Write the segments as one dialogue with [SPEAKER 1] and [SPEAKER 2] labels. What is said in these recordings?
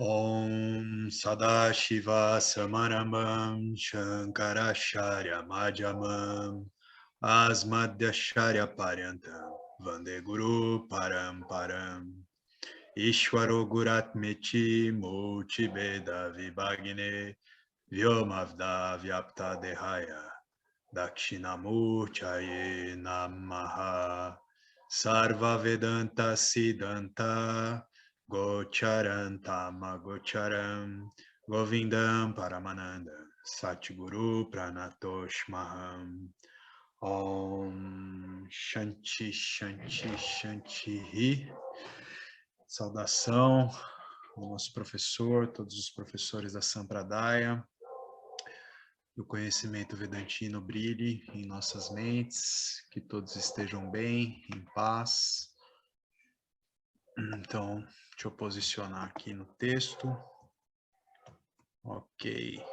[SPEAKER 1] Om Sadashiva Samarambam Shankaracharya Madhyamam Asmadhyacharya Paryantam Vande Guru Paramparam Ishwaro Guratmeti Murti Beda Vibhagne Vyomavda Vyapta Dehaya Dakshinamurchaye Namaha Sarva Vedanta Siddhanta Gocharan Tama Gocharam Govindam Paramananda Satguru Pranatosh Maham Om Shanti Shanti Shanti. Saudação ao nosso professor, todos os professores da Sampradaya. Que o conhecimento vedantino brilhe em nossas mentes, que todos estejam bem, em paz. Então, deixa eu posicionar aqui no texto. Ok.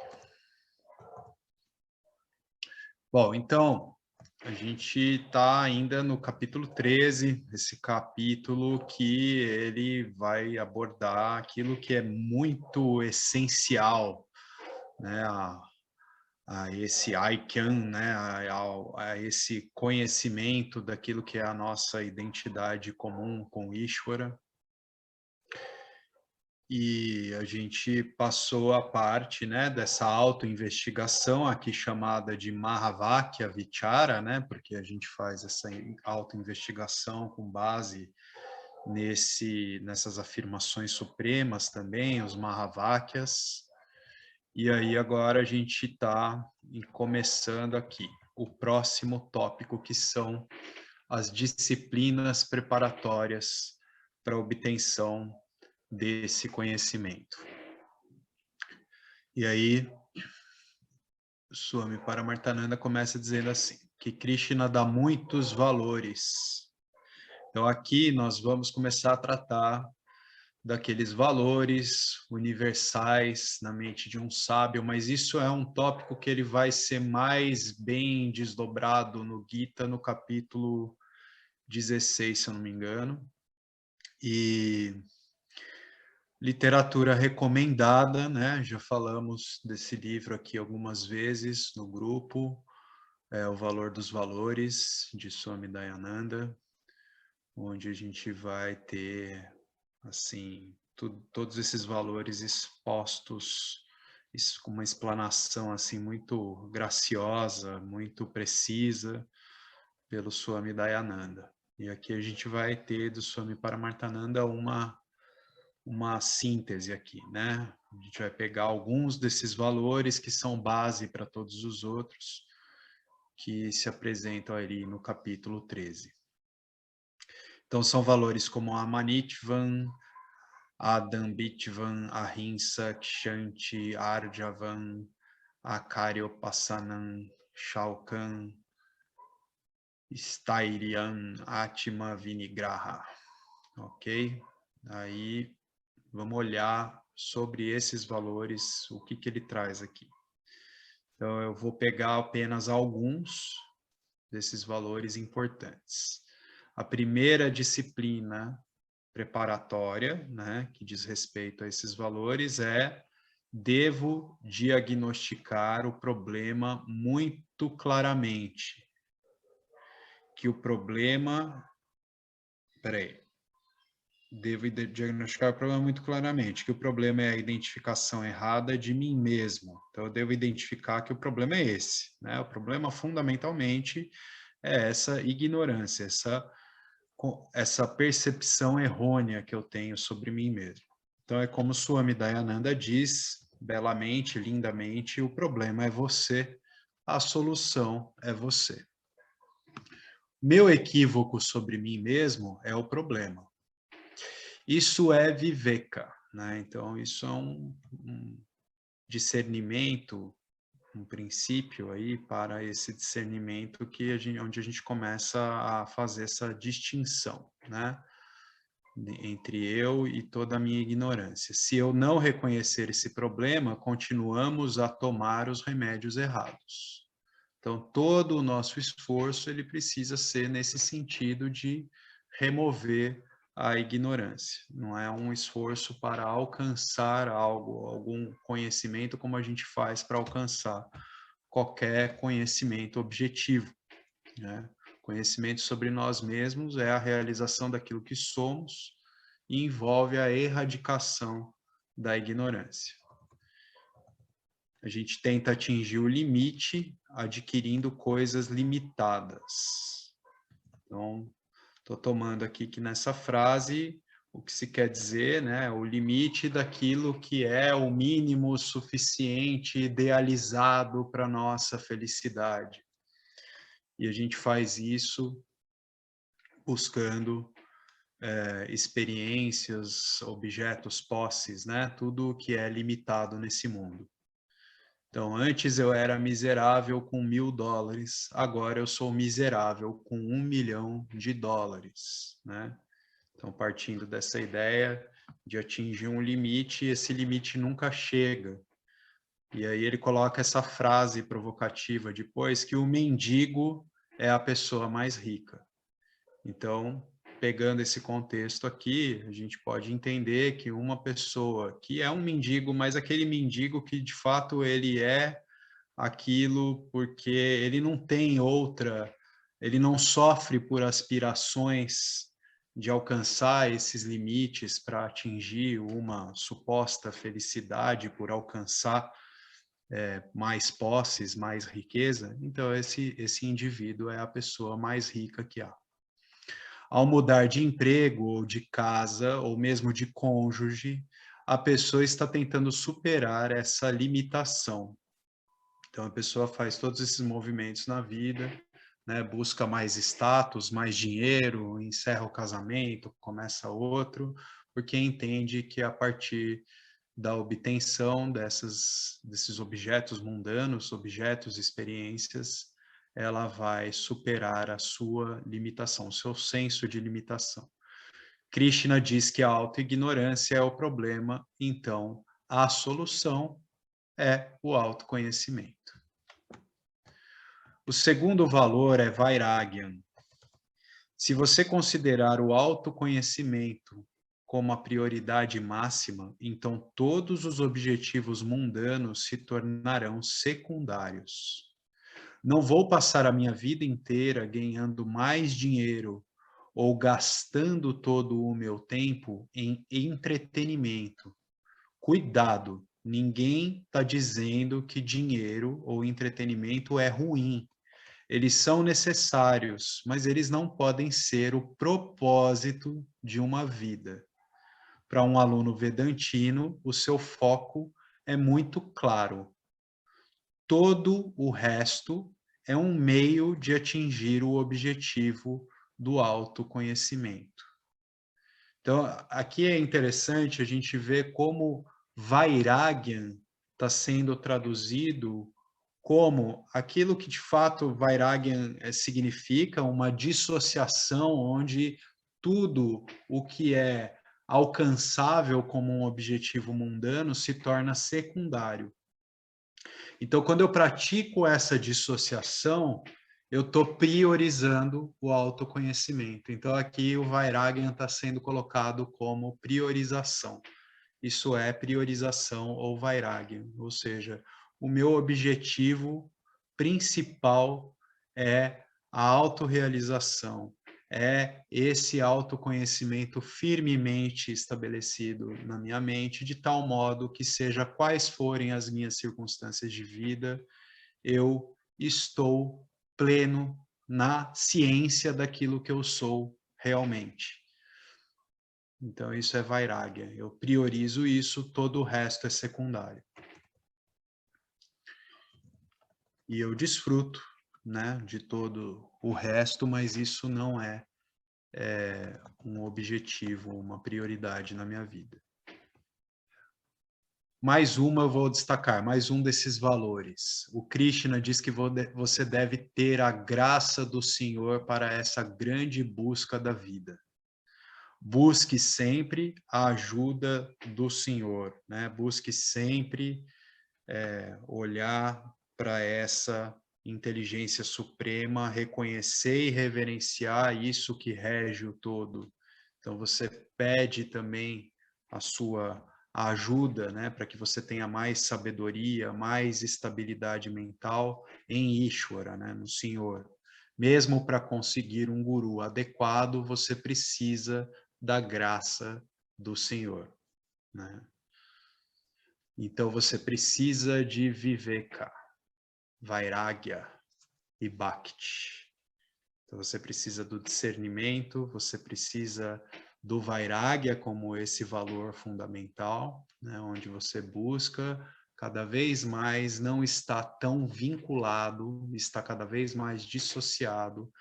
[SPEAKER 1] Bom, então, a gente está ainda no capítulo 13, esse capítulo que ele vai abordar aquilo que é muito essencial, né, a esse Aikyan, né, a esse conhecimento daquilo que é a nossa identidade comum com Ishvara. E a gente passou a parte, né, dessa autoinvestigação aqui chamada de Mahavakya Vichara, né, porque a gente faz essa autoinvestigação com base nessas afirmações supremas também, os Mahavakyas. E aí agora a gente está começando aqui o próximo tópico, que são as disciplinas preparatórias para a obtenção desse conhecimento. E aí, Swami Paramartananda começa dizendo assim, que Krishna dá muitos valores. Então aqui nós vamos começar a tratar daqueles valores universais na mente de um sábio, mas isso é um tópico que ele vai ser mais bem desdobrado no Gita, no capítulo 16, se eu não me engano. E literatura recomendada, né? Já falamos desse livro aqui algumas vezes no grupo, O Valor dos Valores, de Swami Dayananda, onde a gente vai ter, assim, todos esses valores expostos com uma explanação, assim, muito graciosa, muito precisa, pelo Swami Dayananda. E aqui a gente vai ter do Swami Paramartananda uma síntese aqui, né? A gente vai pegar alguns desses valores que são base para todos os outros, que se apresentam ali no capítulo 13. Então, são valores como Amanitvan, Adambitvan, Ahimsa, Kshanti, Arjavan, Akaryopasanam, Shalkan, Stairian, Atma Vinigraha. Ok? Aí, vamos olhar sobre esses valores, o que ele traz aqui. Então, eu vou pegar apenas alguns desses valores importantes. A primeira disciplina preparatória, né, que diz respeito a esses valores, devo diagnosticar o problema muito claramente. Que o problema... Devo diagnosticar o problema muito claramente, que o problema é a identificação errada de mim mesmo. Então, eu devo identificar que o problema é esse, né? O problema, fundamentalmente, é essa ignorância, essa percepção errônea que eu tenho sobre mim mesmo. Então, é como Swami Dayananda diz, belamente, lindamente, o problema é você, a solução é você. Meu equívoco sobre mim mesmo é o problema. Isso é viveka, né? Então, isso é um discernimento, um princípio aí para esse discernimento onde a gente começa a fazer essa distinção, né? Entre eu e toda a minha ignorância. Se eu não reconhecer esse problema, continuamos a tomar os remédios errados. Então, todo o nosso esforço, ele precisa ser nesse sentido de remover a ignorância. Não é um esforço para alcançar algo, algum conhecimento, como a gente faz para alcançar qualquer conhecimento objetivo, né? Conhecimento sobre nós mesmos é a realização daquilo que somos e envolve a erradicação da ignorância. A gente tenta atingir o limite adquirindo coisas limitadas. Então, estou tomando aqui que nessa frase o que se quer dizer, né, o limite daquilo que é o mínimo suficiente idealizado para nossa felicidade. E a gente faz isso buscando experiências, objetos, posses, né, tudo que é limitado nesse mundo. Então, antes eu era miserável com $1.000, agora eu sou miserável com $1 milhão, né? Então, partindo dessa ideia de atingir um limite, esse limite nunca chega. E aí ele coloca essa frase provocativa depois, que o mendigo é a pessoa mais rica. Então, pegando esse contexto aqui, a gente pode entender que uma pessoa que é um mendigo, mas aquele mendigo que de fato ele é aquilo porque ele não tem outra, ele não sofre por aspirações de alcançar esses limites para atingir uma suposta felicidade, por alcançar mais posses, mais riqueza. Então, esse indivíduo é a pessoa mais rica que há. Ao mudar de emprego, ou de casa, ou mesmo de cônjuge, a pessoa está tentando superar essa limitação. Então, a pessoa faz todos esses movimentos na vida, né? Busca mais status, mais dinheiro, encerra o casamento, começa outro, porque entende que a partir da obtenção desses objetos mundanos, objetos, experiências, ela vai superar a sua limitação, o seu senso de limitação. Krishna diz que a autoignorância é o problema, então a solução é o autoconhecimento. O segundo valor é Vairagyan. Se você considerar o autoconhecimento como a prioridade máxima, então todos os objetivos mundanos se tornarão secundários. Não vou passar a minha vida inteira ganhando mais dinheiro ou gastando todo o meu tempo em entretenimento. Cuidado, ninguém está dizendo que dinheiro ou entretenimento é ruim. Eles são necessários, mas eles não podem ser o propósito de uma vida. Para um aluno vedantino, o seu foco é muito claro. Todo o resto é um meio de atingir o objetivo do autoconhecimento. Então, aqui é interessante a gente ver como Vairagyan está sendo traduzido como aquilo que de fato Vairagyan significa, uma dissociação onde tudo o que é alcançável como um objetivo mundano se torna secundário. Então, quando eu pratico essa dissociação, eu estou priorizando o autoconhecimento. Então, aqui o Vairagyan está sendo colocado como priorização. Isso é priorização ou Vairagyan, ou seja, o meu objetivo principal é a autorrealização, é esse autoconhecimento firmemente estabelecido na minha mente, de tal modo que, seja quais forem as minhas circunstâncias de vida, eu estou pleno na ciência daquilo que eu sou realmente. Então, isso é Vairagya. Eu priorizo isso, todo o resto é secundário. E eu desfruto, né, de todo o resto, mas isso não é um objetivo, uma prioridade na minha vida. Mais uma eu vou destacar, mais um desses valores. O Krishna diz que você deve ter a graça do Senhor para essa grande busca da vida. Busque sempre a ajuda do Senhor, né? Busque sempre olhar para essa inteligência suprema, reconhecer e reverenciar isso que rege o todo, Então, você pede também a sua ajuda, né, para que você tenha mais sabedoria, mais estabilidade mental em Ishvara, né, no Senhor. Mesmo para conseguir um guru adequado, você precisa da graça do Senhor, né? Então, você precisa de Viveka, Vairagya e Bhakti. Então, você precisa do discernimento, você precisa do Vairagya como esse valor fundamental, né, onde você busca cada vez mais não está tão vinculado, está cada vez mais dissociado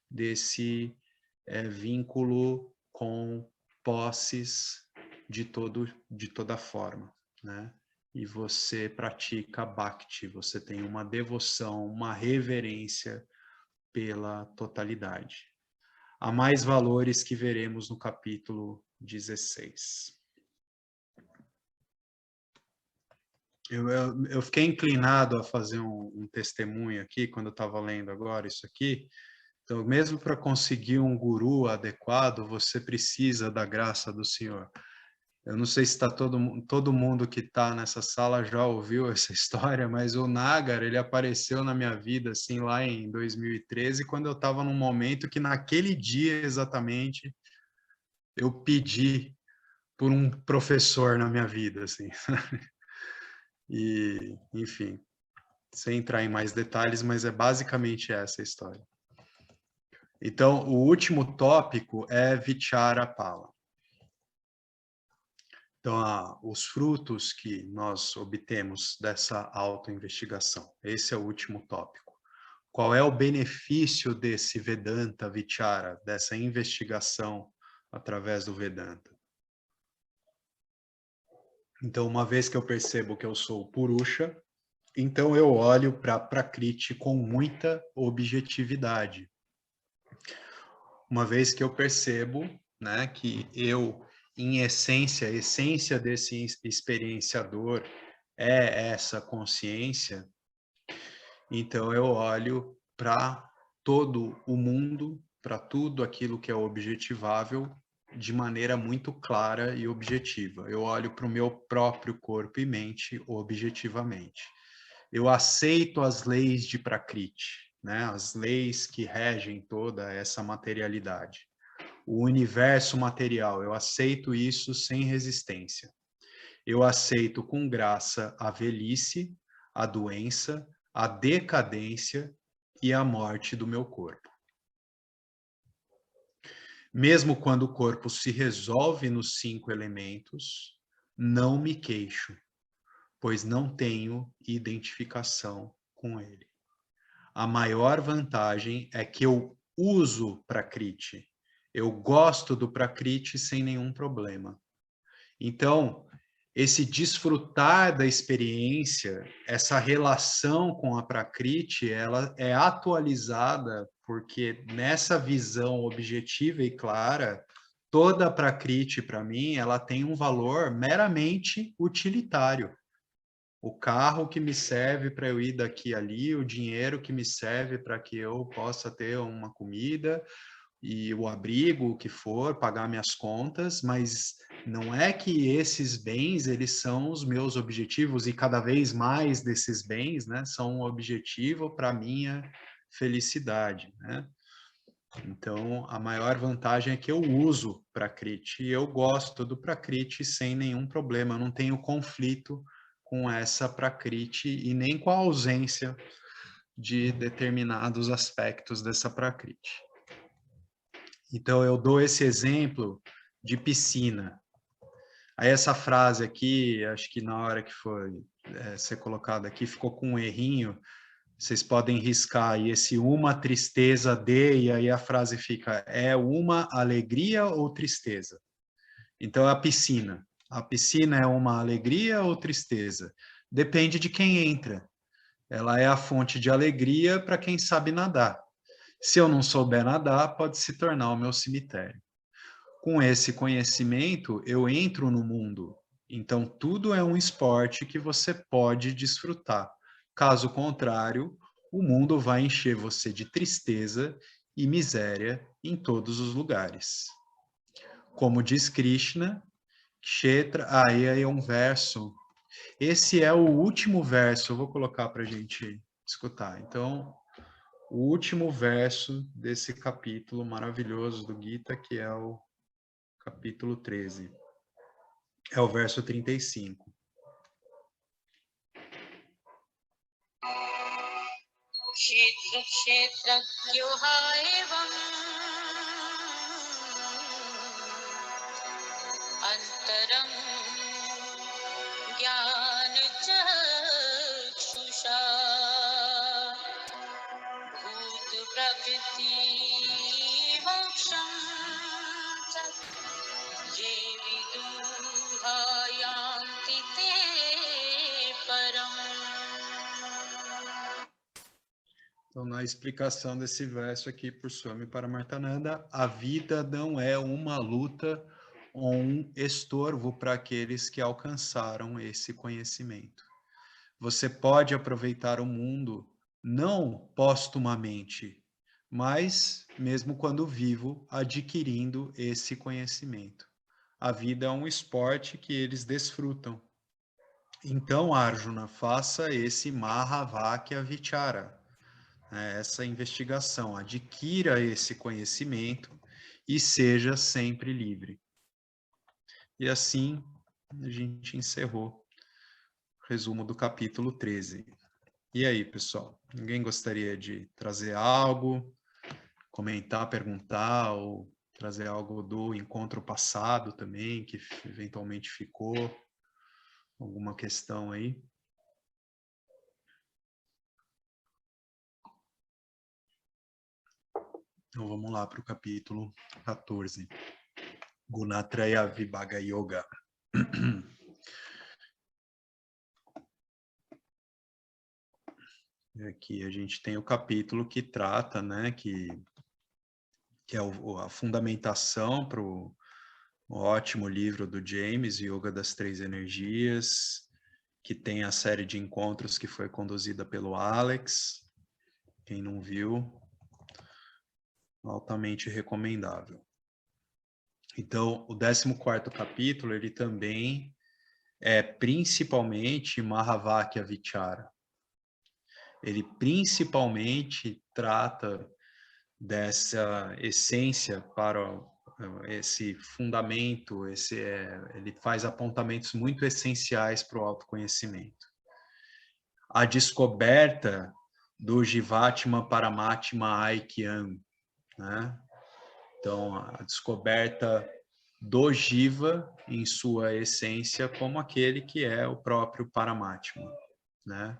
[SPEAKER 1] desse vínculo com posses de toda forma, né? E você pratica Bhakti, você tem uma devoção, uma reverência pela totalidade. Há mais valores que veremos no capítulo 16. Eu fiquei inclinado a fazer um testemunho aqui, quando eu estava lendo agora isso aqui. Então, mesmo para conseguir um guru adequado, você precisa da graça do Senhor. Eu não sei se todo mundo que está nessa sala já ouviu essa história, mas o Nagar, ele apareceu na minha vida, assim, lá em 2013, quando eu estava num momento que, naquele dia exatamente, eu pedi por um professor na minha vida, assim. E, enfim, sem entrar em mais detalhes, mas é basicamente essa a história. Então, o último tópico é Vicharapala. Então, os frutos que nós obtemos dessa autoinvestigação. Esse é o último tópico. Qual é o benefício desse Vedanta Vichara, dessa investigação através do Vedanta? Então, uma vez que eu percebo que eu sou Purusha, então eu olho para Prakriti com muita objetividade. Uma vez que eu percebo, né, que eu, em essência, a essência desse experienciador é essa consciência, então eu olho para todo o mundo, para tudo aquilo que é objetivável, de maneira muito clara e objetiva. Eu olho para o meu próprio corpo e mente objetivamente. Eu aceito as leis de Prakriti, né? As leis que regem toda essa materialidade. O universo material, eu aceito isso sem resistência. Eu aceito com graça a velhice, a doença, a decadência e a morte do meu corpo. Mesmo quando o corpo se resolve nos 5 elementos, não me queixo, pois não tenho identificação com ele. A maior vantagem é que eu uso Prakriti. Eu gosto do Prakriti sem nenhum problema. Então, esse desfrutar da experiência, essa relação com a Prakriti, ela é atualizada porque nessa visão objetiva e clara, toda a Prakriti, para mim, ela tem um valor meramente utilitário. O carro que me serve para eu ir daqui e ali, o dinheiro que me serve para que eu possa ter uma comida e o abrigo, o que for, pagar minhas contas, mas não é que esses bens, eles são os meus objetivos e cada vez mais desses bens, né, são um objetivo para minha felicidade, né? Então, a maior vantagem é que eu uso Prakriti e eu gosto do Prakriti sem nenhum problema, eu não tenho conflito com essa Prakriti e nem com a ausência de determinados aspectos dessa Prakriti. Então, eu dou esse exemplo de piscina. Aí, essa frase aqui, acho que na hora que foi ser colocada aqui, ficou com um errinho. Vocês podem riscar aí esse uma tristeza de, e aí a frase fica, é uma alegria ou tristeza? Então, a piscina. A piscina é uma alegria ou tristeza? Depende de quem entra. Ela é a fonte de alegria para quem sabe nadar. Se eu não souber nadar, pode se tornar o meu cemitério. Com esse conhecimento, eu entro no mundo. Então, tudo é um esporte que você pode desfrutar. Caso contrário, o mundo vai encher você de tristeza e miséria em todos os lugares. Como diz Krishna, Kshetra, aí é um verso. Esse é o último verso, eu vou colocar para a gente escutar. Então, o último verso desse capítulo maravilhoso do Gita, que é o capítulo 13. É o verso 35.
[SPEAKER 2] क्षेत्र क्षेत्रज्ञो एवम् अन्तरं ज्ञानचक्षुषा भूतप्रकृति मोक्षं च ये विदुहायान्ति ते परम्.
[SPEAKER 1] Então, na explicação desse verso aqui por Swami Paramarthananda, a vida não é uma luta ou um estorvo para aqueles que alcançaram esse conhecimento. Você pode aproveitar o mundo não postumamente, mas mesmo quando vivo, adquirindo esse conhecimento. A vida é um esporte que eles desfrutam. Então, Arjuna, faça esse Mahavakya Vichara, essa investigação, adquira esse conhecimento e seja sempre livre. E assim a gente encerrou o resumo do capítulo 13. E aí, pessoal? Ninguém gostaria de trazer algo, comentar, perguntar, ou trazer algo do encontro passado também, que eventualmente ficou? Alguma questão aí? Então vamos lá para o capítulo 14. Gunatraya Vibhaga Yoga. Aqui a gente tem o capítulo que trata, né, que é a fundamentação para o ótimo livro do James, Yoga das Três Energias, que tem a série de encontros que foi conduzida pelo Alex. Quem não viu, altamente recomendável. Então, o 14º capítulo, ele também é principalmente Mahavakya Vichara. Ele principalmente trata dessa essência para esse fundamento, ele faz apontamentos muito essenciais para o autoconhecimento. A descoberta do Jivatma Paramatma Aikyam, né? Então, a descoberta do Jiva em sua essência como aquele que é o próprio Paramatma, né?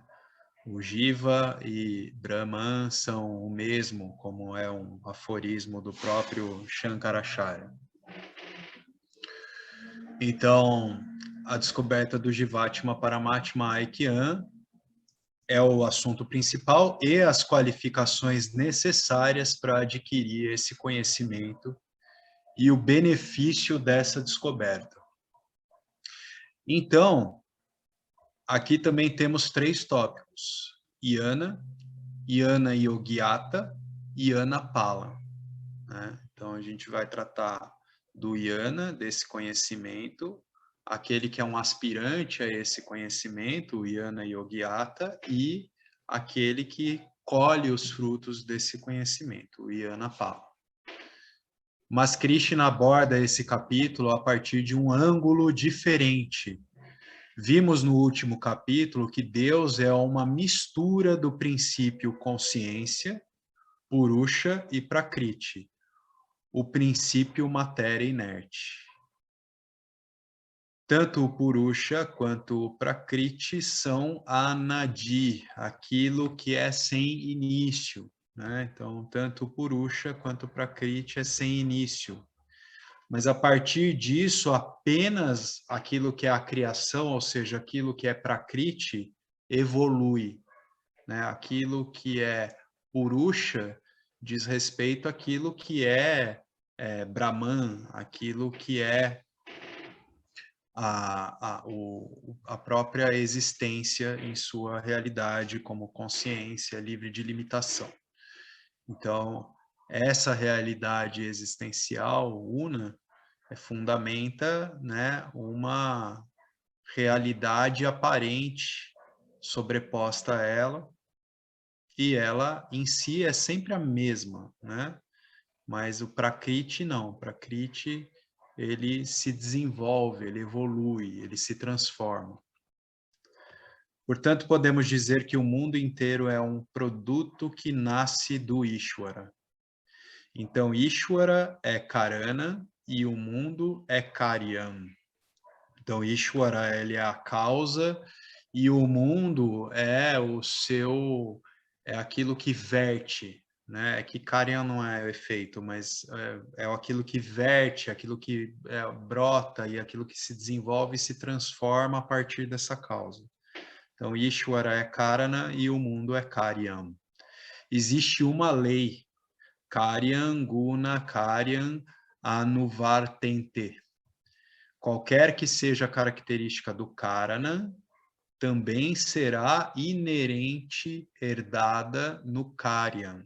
[SPEAKER 1] O Jiva e Brahman são o mesmo, como é um aforismo do próprio Shankaracharya. Então, a descoberta do Jivatma Paramatma Aikyam é o assunto principal e as qualificações necessárias para adquirir esse conhecimento e o benefício dessa descoberta. Então, aqui também temos 3 tópicos: Jnana, Jnana Yogyata e Jnana Pala. Né? Então, a gente vai tratar do Jnana, desse conhecimento, aquele que é um aspirante a esse conhecimento, o Jnana Yogyata, e aquele que colhe os frutos desse conhecimento, o Jnana Pala. Mas Krishna aborda esse capítulo a partir de um ângulo diferente. Vimos no último capítulo que Deus é uma mistura do princípio consciência, Purusha e Prakriti, o princípio matéria inerte. Tanto o Purusha quanto o Prakriti são Anadi, aquilo que é sem início. Né? Então, tanto o Purusha quanto o Prakriti é sem início. Mas a partir disso, apenas aquilo que é a criação, ou seja, aquilo que é Prakriti, evolui. Né? Aquilo que é Purusha diz respeito àquilo que é Brahman, aquilo que é a própria existência em sua realidade como consciência livre de limitação. Então, essa realidade existencial, una, fundamenta, né, uma realidade aparente sobreposta a ela, e ela em si é sempre a mesma, né? Mas o Prakriti não, o Prakriti ele se desenvolve, ele evolui, ele se transforma. Portanto, podemos dizer que o mundo inteiro é um produto que nasce do Ishvara. Então, Ishvara é Karana e o mundo é Karyam. Então, Ishvara ele é a causa e o mundo é é aquilo que verte, né? É que Karyam não é o efeito, mas é aquilo que verte, aquilo que brota e aquilo que se desenvolve e se transforma a partir dessa causa. Então, Ishvara é Karana e o mundo é Karyam. Existe uma lei, Karyam Guna Karyam Anuvartente. Qualquer que seja a característica do Karana, também será inerente, herdada no Karyam.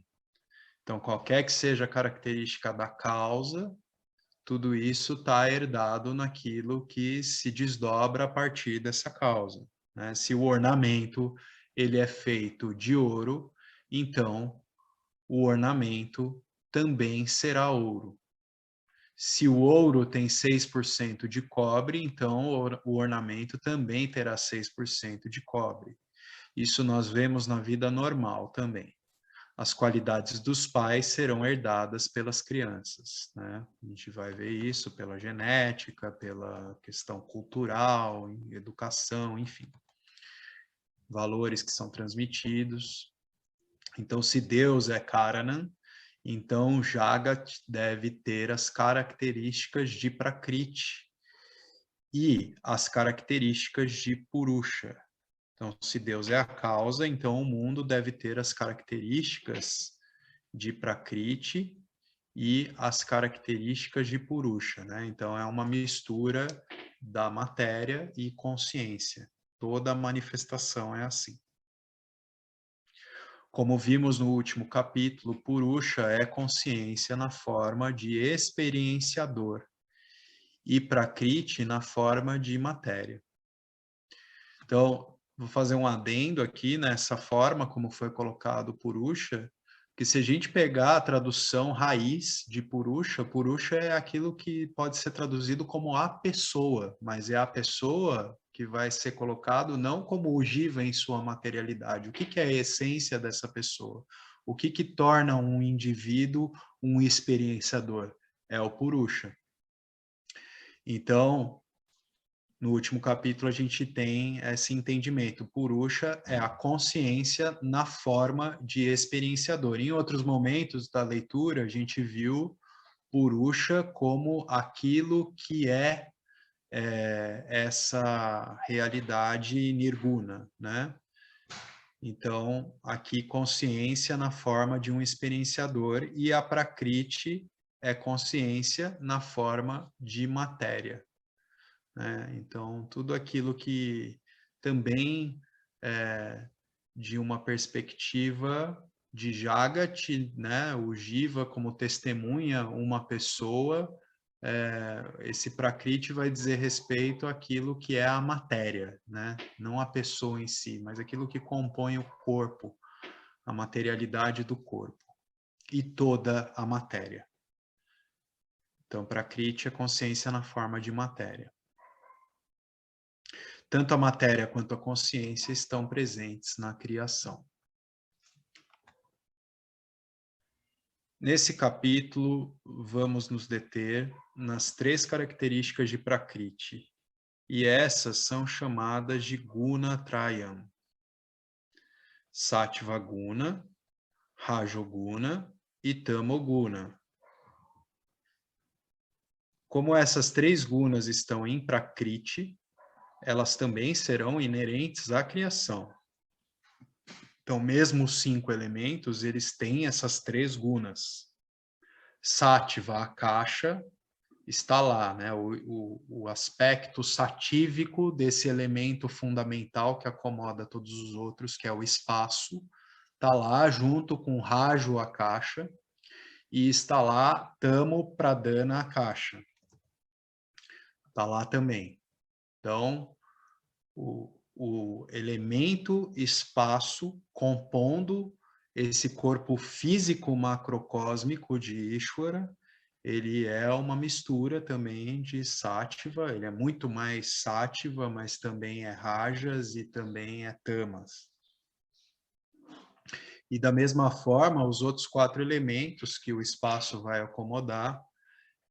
[SPEAKER 1] Então, qualquer que seja a característica da causa, tudo isso está herdado naquilo que se desdobra a partir dessa causa, né? Se o ornamento ele é feito de ouro, então o ornamento também será ouro. Se o ouro tem 6% de cobre, então o ornamento também terá 6% de cobre. Isso nós vemos na vida normal também. As qualidades dos pais serão herdadas pelas crianças, né? A gente vai ver isso pela genética, pela questão cultural, educação, enfim. Valores que são transmitidos. Então, se Deus é Karanan, então Jagat deve ter as características de Prakriti e as características de Purusha. Então, se Deus é a causa, então o mundo deve ter as características de Prakriti e as características de Purusha, né? Então, é uma mistura da matéria e consciência. Toda manifestação é assim. Como vimos no último capítulo, Purusha é consciência na forma de experienciador e Prakriti na forma de matéria. Então, vou fazer um adendo aqui nessa forma como foi colocado Purusha, que se a gente pegar a tradução raiz de Purusha, Purusha é aquilo que pode ser traduzido como a pessoa, mas é a pessoa que vai ser colocado não como o Jiva em sua materialidade. O que é a essência dessa pessoa? O que torna um indivíduo um experienciador? É o Purusha. Então, no último capítulo, a gente tem esse entendimento. Purusha é a consciência na forma de experienciador. Em outros momentos da leitura, a gente viu Purusha como aquilo que é, essa realidade nirguna, né? Então, aqui consciência na forma de um experienciador e a Prakriti é consciência na forma de matéria, né? Então, tudo aquilo que também de uma perspectiva de Jagat, né? O Jiva como testemunha uma pessoa, esse Prakriti vai dizer respeito àquilo que é a matéria, né? Não a pessoa em si, mas aquilo que compõe o corpo, a materialidade do corpo e toda a matéria. Então, Prakriti é consciência na forma de matéria. Tanto a matéria quanto a consciência estão presentes na criação. Nesse capítulo, vamos nos deter nas 3 características de Prakriti, e essas são chamadas de Guna Trayam: Sattva Guna, Rajoguna e Tamoguna. Como essas 3 gunas estão em Prakriti, elas também serão inerentes à criação. Então, mesmo os 5 elementos, eles têm essas 3 gunas. Sattva, a caixa, está lá, né? O aspecto satívico desse elemento fundamental que acomoda todos os outros, que é o espaço, está lá junto com Rajo, a caixa, e está lá Tamo Pradana, a caixa. está lá também. Então, o elemento espaço compondo esse corpo físico macrocósmico de Ishvara, ele é uma mistura também de Sattva, ele é muito mais Sattva, mas também é Rajas e também é Tamas. E da mesma forma, os outros 4 elementos que o espaço vai acomodar,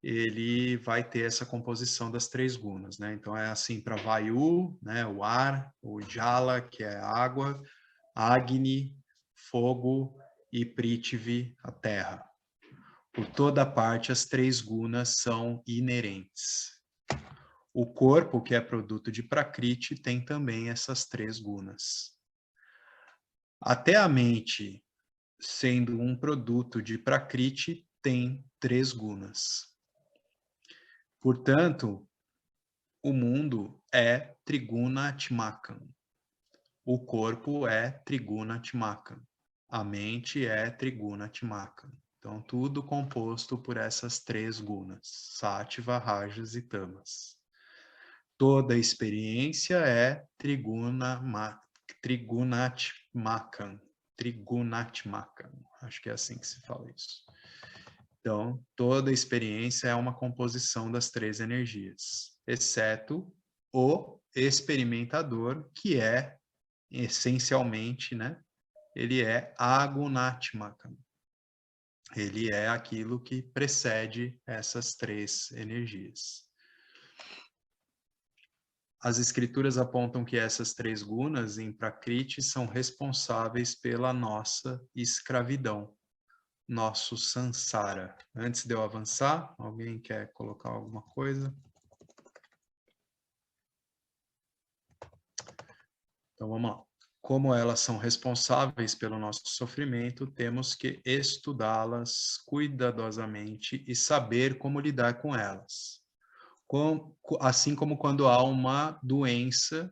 [SPEAKER 1] ele vai ter essa composição das 3 gunas, né? Então é assim para Vayu, né, o ar, o Jala, que é água, Agni, fogo e Prithvi, a terra. Por toda parte, as 3 gunas são inerentes. O corpo, que é produto de Prakriti, tem também essas 3 gunas. Até a mente, sendo um produto de Prakriti, tem 3 gunas. Portanto, o mundo é Trigunatmakam. O corpo é Trigunatmakam. A mente é Trigunatmakam. Então, tudo composto por essas 3 gunas, Sattva, Rajas e Tamas. Toda experiência é Trigunatmakam. Trigunatmakam. Acho que é assim que se fala isso. Então, toda experiência é uma composição das 3 energias, exceto o experimentador, que é, essencialmente, né? Ele é Agunatmakam. Ele é aquilo que precede essas 3 energias. As escrituras apontam que essas 3 gunas em Prakriti são responsáveis pela nossa escravidão, nosso samsara. Antes de eu avançar, alguém quer colocar alguma coisa? Então vamos lá. Como elas são responsáveis pelo nosso sofrimento, temos que estudá-las cuidadosamente e saber como lidar com elas. Assim como quando há uma doença,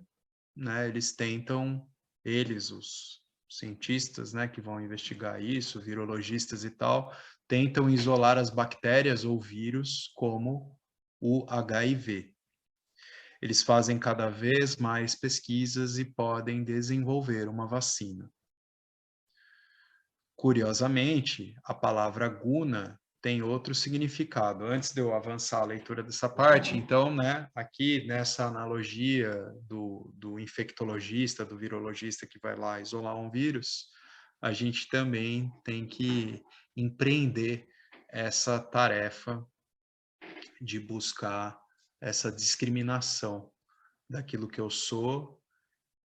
[SPEAKER 1] né, os cientistas, né, que vão investigar isso, virologistas e tal, tentam isolar as bactérias ou vírus como o HIV. Eles fazem cada vez mais pesquisas e podem desenvolver uma vacina. Curiosamente, a palavra guna tem outro significado. Antes de eu avançar a leitura dessa parte, então, né, aqui nessa analogia do infectologista, do virologista que vai lá isolar um vírus, a gente também tem que empreender essa tarefa de buscar essa discriminação daquilo que eu sou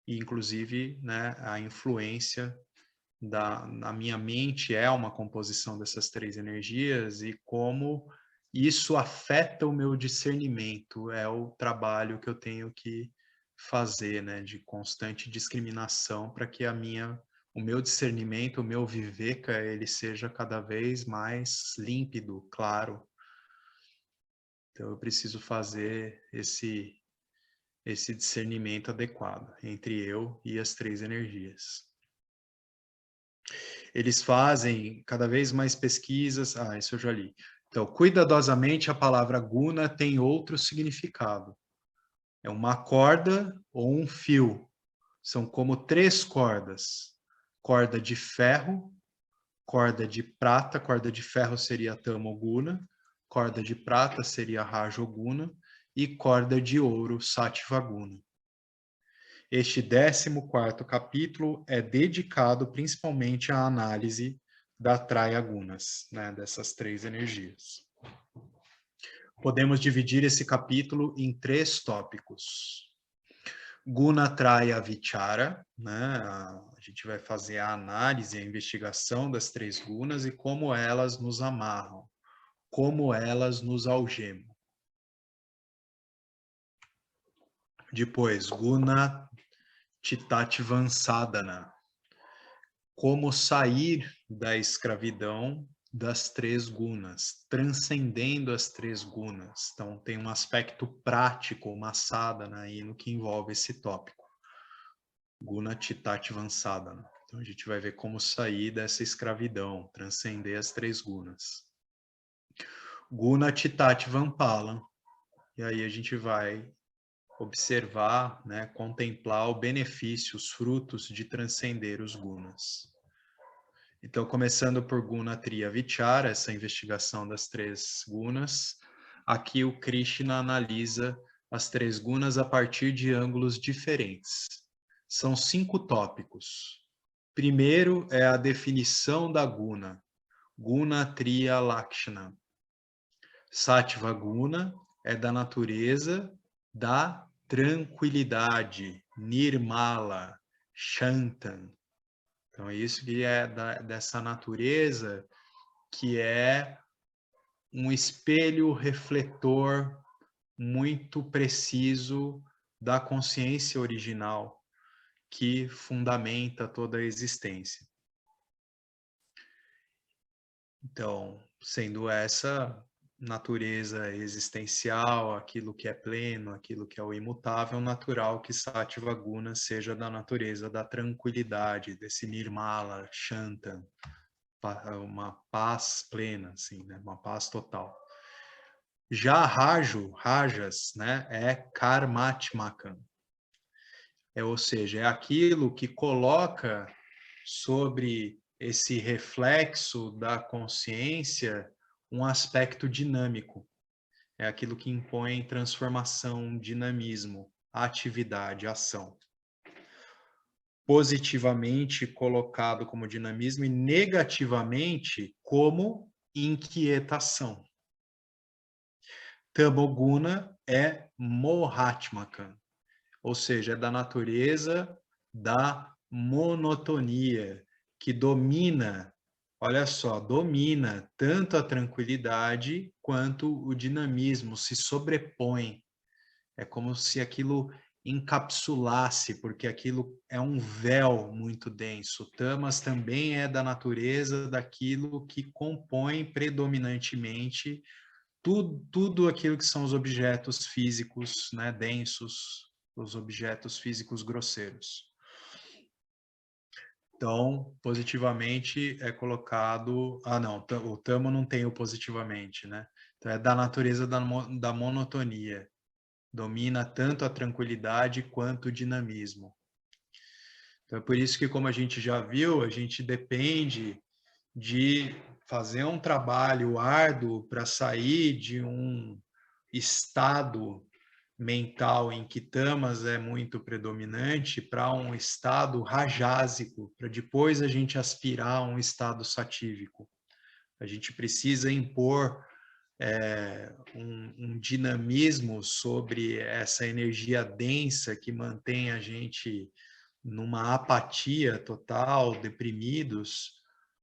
[SPEAKER 1] e, inclusive, né, a influência na minha mente é uma composição dessas 3 energias e como isso afeta o meu discernimento, é o trabalho que eu tenho que fazer, né, de constante discriminação para que o meu discernimento, o meu viveka, ele seja cada vez mais límpido, claro. Então eu preciso fazer esse discernimento adequado entre eu e as 3 energias. Eles fazem cada vez mais pesquisas. Isso eu já li. Então, cuidadosamente, a palavra guna tem outro significado. É uma corda ou um fio. São como 3 cordas. Corda de ferro, corda de prata, corda de ferro seria tamoguna, corda de prata seria rajoguna e corda de ouro, satvaguna. Este 14º capítulo é dedicado principalmente à análise da Traya Gunas, né, dessas 3 energias. Podemos dividir esse capítulo em 3 tópicos. Guna Traya Vichara, né, a gente vai fazer a análise, a investigação das 3 gunas e como elas nos amarram, como elas nos algemam. Depois, Guna Chittativan Sadhana, como sair da escravidão das 3 gunas, transcendendo as 3 gunas. Então, tem um aspecto prático, uma sadhana aí no que envolve esse tópico. Guna Chittativan Sadhana. Então, a gente vai ver como sair dessa escravidão, transcender as 3 gunas. Guna Chittativan Palam. E aí a gente vai observar, né, contemplar o benefício, os frutos de transcender os gunas. Então, começando por Guna Triya Vichara, essa investigação das 3 gunas, aqui o Krishna analisa as 3 gunas a partir de ângulos diferentes. São 5 tópicos. Primeiro é a definição da guna, Guna Triya Lakshana. Sattva Guna é da natureza da tranquilidade, Nirmala, Shantan. Então, isso que é dessa natureza que é um espelho refletor muito preciso da consciência original que fundamenta toda a existência. Então, sendo essa natureza existencial, aquilo que é pleno, aquilo que é o imutável, natural que Sattva Guna seja da natureza da tranquilidade, desse Nirmala, Shanta, uma paz plena, assim, né? Uma paz total. Já Rajas, né, é Karmatmakam, ou seja, é aquilo que coloca sobre esse reflexo da consciência um aspecto dinâmico. É aquilo que impõe transformação, dinamismo, atividade, ação. Positivamente colocado como dinamismo e negativamente como inquietação. Tamoguna é Mohatmakan, ou seja, é da natureza da monotonia, que domina, olha só, domina tanto a tranquilidade quanto o dinamismo, se sobrepõe. É como se aquilo encapsulasse, porque aquilo é um véu muito denso. Tamas também é da natureza daquilo que compõe predominantemente tudo aquilo que são os objetos físicos, né, densos, os objetos físicos grosseiros. Então, positivamente é colocado... Ah, não, o tamo não tem o positivamente, né? Então, é da natureza da monotonia. Domina tanto a tranquilidade quanto o dinamismo. Então, é por isso que, como a gente já viu, a gente depende de fazer um trabalho árduo para sair de um estado mental em que tamas é muito predominante para um estado rajásico, para depois a gente aspirar a um estado satívico. A gente precisa impor um dinamismo sobre essa energia densa que mantém a gente numa apatia total, deprimidos,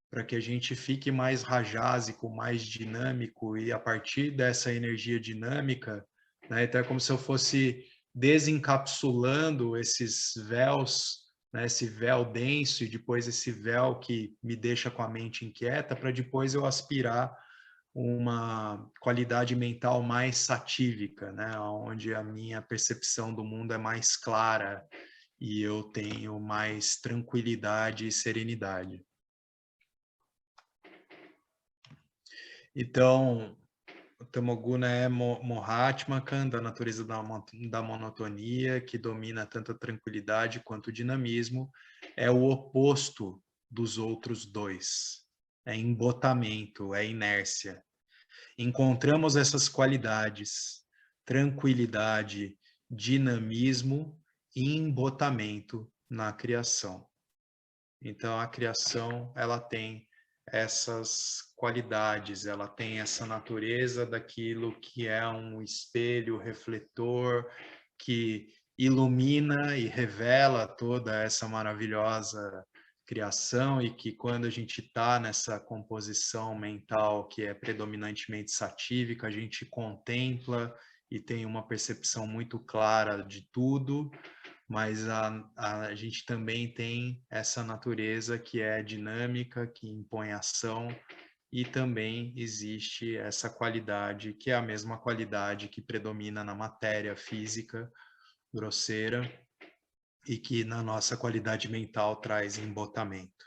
[SPEAKER 1] para que a gente fique mais rajásico, mais dinâmico, e a partir dessa energia dinâmica, né, então é como se eu fosse desencapsulando esses véus, né, esse véu denso e depois esse véu que me deixa com a mente inquieta, para depois eu aspirar uma qualidade mental mais satívica, né, onde a minha percepção do mundo é mais clara e eu tenho mais tranquilidade e serenidade. Então, o Tamoguna é Mohatmakan, da natureza da monotonia, que domina tanto a tranquilidade quanto o dinamismo, é o oposto dos outros dois. É embotamento, é inércia. Encontramos essas qualidades, tranquilidade, dinamismo e embotamento na criação. Então, a criação, ela tem essas qualidades, ela tem essa natureza daquilo que é um espelho refletor que ilumina e revela toda essa maravilhosa criação, e que quando a gente está nessa composição mental que é predominantemente satívica, a gente contempla e tem uma percepção muito clara de tudo, mas a gente também tem essa natureza que é dinâmica, que impõe ação, e também existe essa qualidade, que é a mesma qualidade que predomina na matéria física grosseira e que na nossa qualidade mental traz embotamento.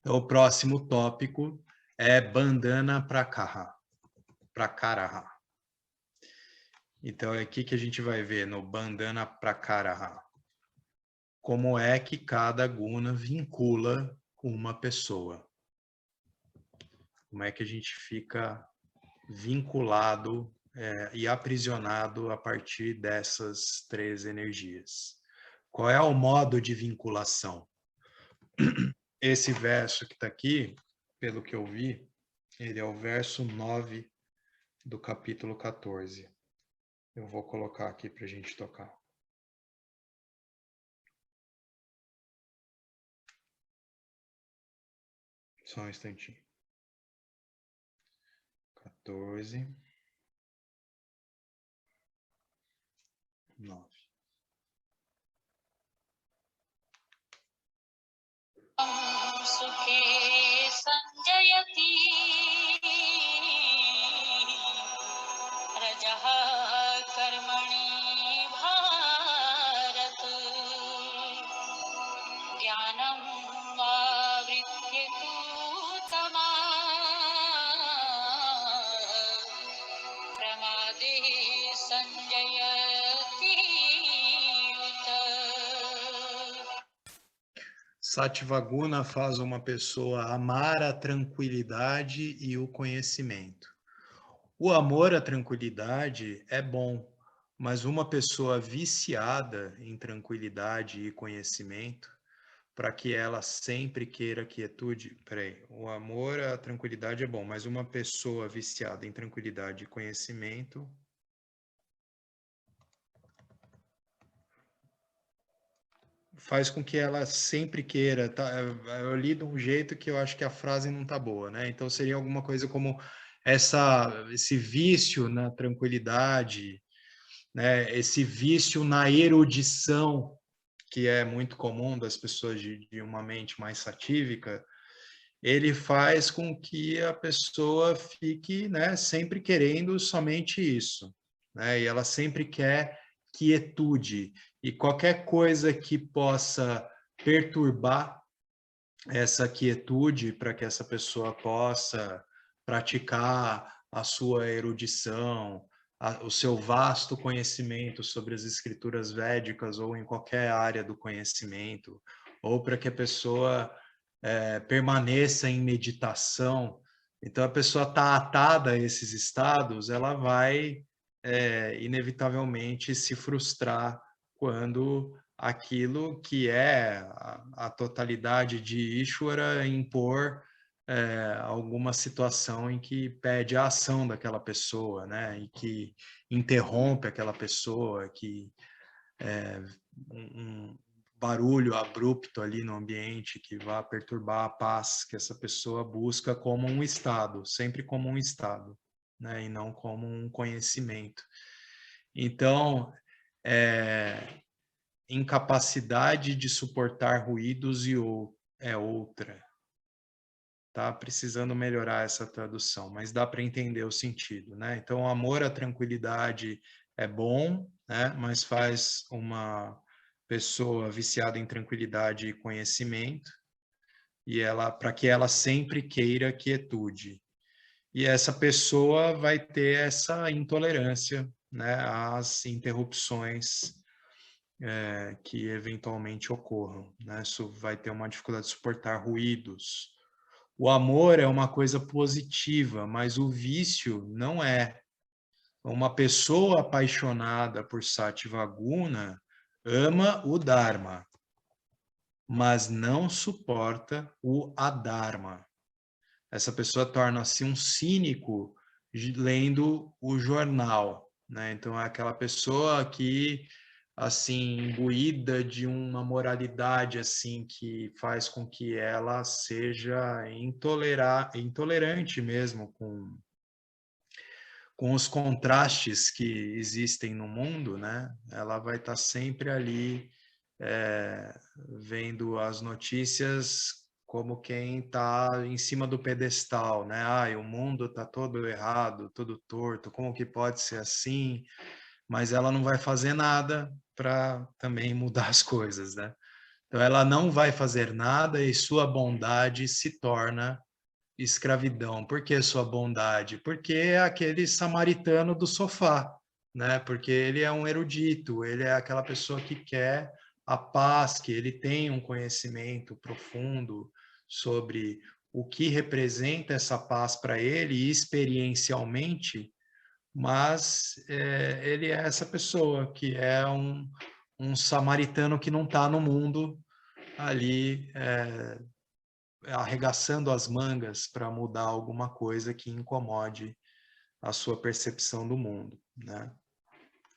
[SPEAKER 1] Então, o próximo tópico é Bandhana Prakaraha. Então, é aqui que a gente vai ver no Bandhana Prakaraha. Como é que cada guna vincula uma pessoa. Como é que a gente fica vinculado e aprisionado a partir dessas três energias. Qual é o modo de vinculação? Esse verso que está aqui, pelo que eu vi, ele é o verso 9 do capítulo 14. Eu vou colocar aqui para a gente tocar. Só um instantinho. 14, 9.
[SPEAKER 2] सुखे संजयति रजः कर्मणि भारत ज्ञानं वावृत्य तु तमाः प्रमादे संजयति युत
[SPEAKER 1] Sattva-guna faz uma pessoa amar a tranquilidade e o conhecimento. O amor à tranquilidade é bom, mas uma pessoa viciada em tranquilidade e conhecimento, para que ela sempre queira quietude. Peraí, o amor à tranquilidade é bom, mas uma pessoa viciada em tranquilidade e conhecimento faz com que ela sempre queira, tá? Eu li de um jeito que eu acho que a frase não tá boa, né? Então seria alguma coisa como esse vício na tranquilidade, né? Esse vício na erudição, que é muito comum das pessoas de uma mente mais satívica, ele faz com que a pessoa fique, né, sempre querendo somente isso, né? E ela sempre quer quietude. E qualquer coisa que possa perturbar essa quietude para que essa pessoa possa praticar a sua erudição, o seu vasto conhecimento sobre as escrituras védicas ou em qualquer área do conhecimento, ou para que a pessoa permaneça em meditação. Então, a pessoa está atada a esses estados, ela vai inevitavelmente se frustrar quando aquilo que é a totalidade de Ishvara impor alguma situação em que pede a ação daquela pessoa, né? E que interrompe aquela pessoa, que um barulho abrupto ali no ambiente que vá perturbar a paz que essa pessoa busca como um estado, sempre como um estado, né? E não como um conhecimento. Então, incapacidade de suportar ruídos é outra. Tá precisando melhorar essa tradução, mas dá para entender o sentido, né? Então, o amor à tranquilidade é bom, né? Mas faz uma pessoa viciada em tranquilidade e conhecimento, e ela, para que ela sempre queira quietude. E essa pessoa vai ter essa intolerância, né, às interrupções que eventualmente ocorram, né? Isso vai ter uma dificuldade de suportar ruídos. O amor é uma coisa positiva, mas o vício não é. Uma pessoa apaixonada por Sattva-guna ama o Dharma, mas não suporta o Adharma. Essa pessoa torna-se um cínico lendo o jornal, né? Então é aquela pessoa que assim imbuída de uma moralidade assim que faz com que ela seja intolerante mesmo com os contrastes que existem no mundo, né? Ela vai estar sempre ali vendo as notícias como quem está em cima do pedestal, né? Ah, o mundo está todo errado, todo torto, como que pode ser assim? Mas ela não vai fazer nada para também mudar as coisas, né? Então ela não vai fazer nada e sua bondade se torna escravidão. Por que sua bondade? Porque é aquele samaritano do sofá, né? Porque ele é um erudito, ele é aquela pessoa que quer a paz, que ele tem um conhecimento profundo sobre o que representa essa paz para ele experiencialmente, mas ele é essa pessoa que é um samaritano que não está no mundo ali arregaçando as mangas para mudar alguma coisa que incomode a sua percepção do mundo, né?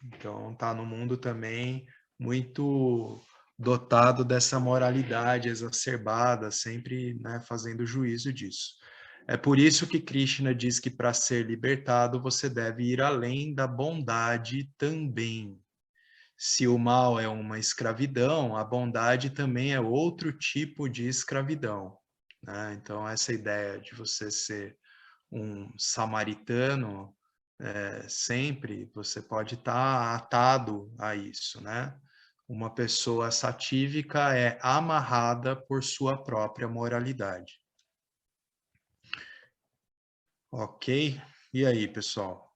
[SPEAKER 1] Então, está no mundo também muito dotado dessa moralidade exacerbada, sempre, né, fazendo juízo disso. É por isso que Krishna diz que para ser libertado você deve ir além da bondade também. Se o mal é uma escravidão, a bondade também é outro tipo de escravidão, né? Então, essa ideia de você ser um samaritano, sempre você pode estar atado a isso, né? Uma pessoa satívica é amarrada por sua própria moralidade. Ok? E aí, pessoal?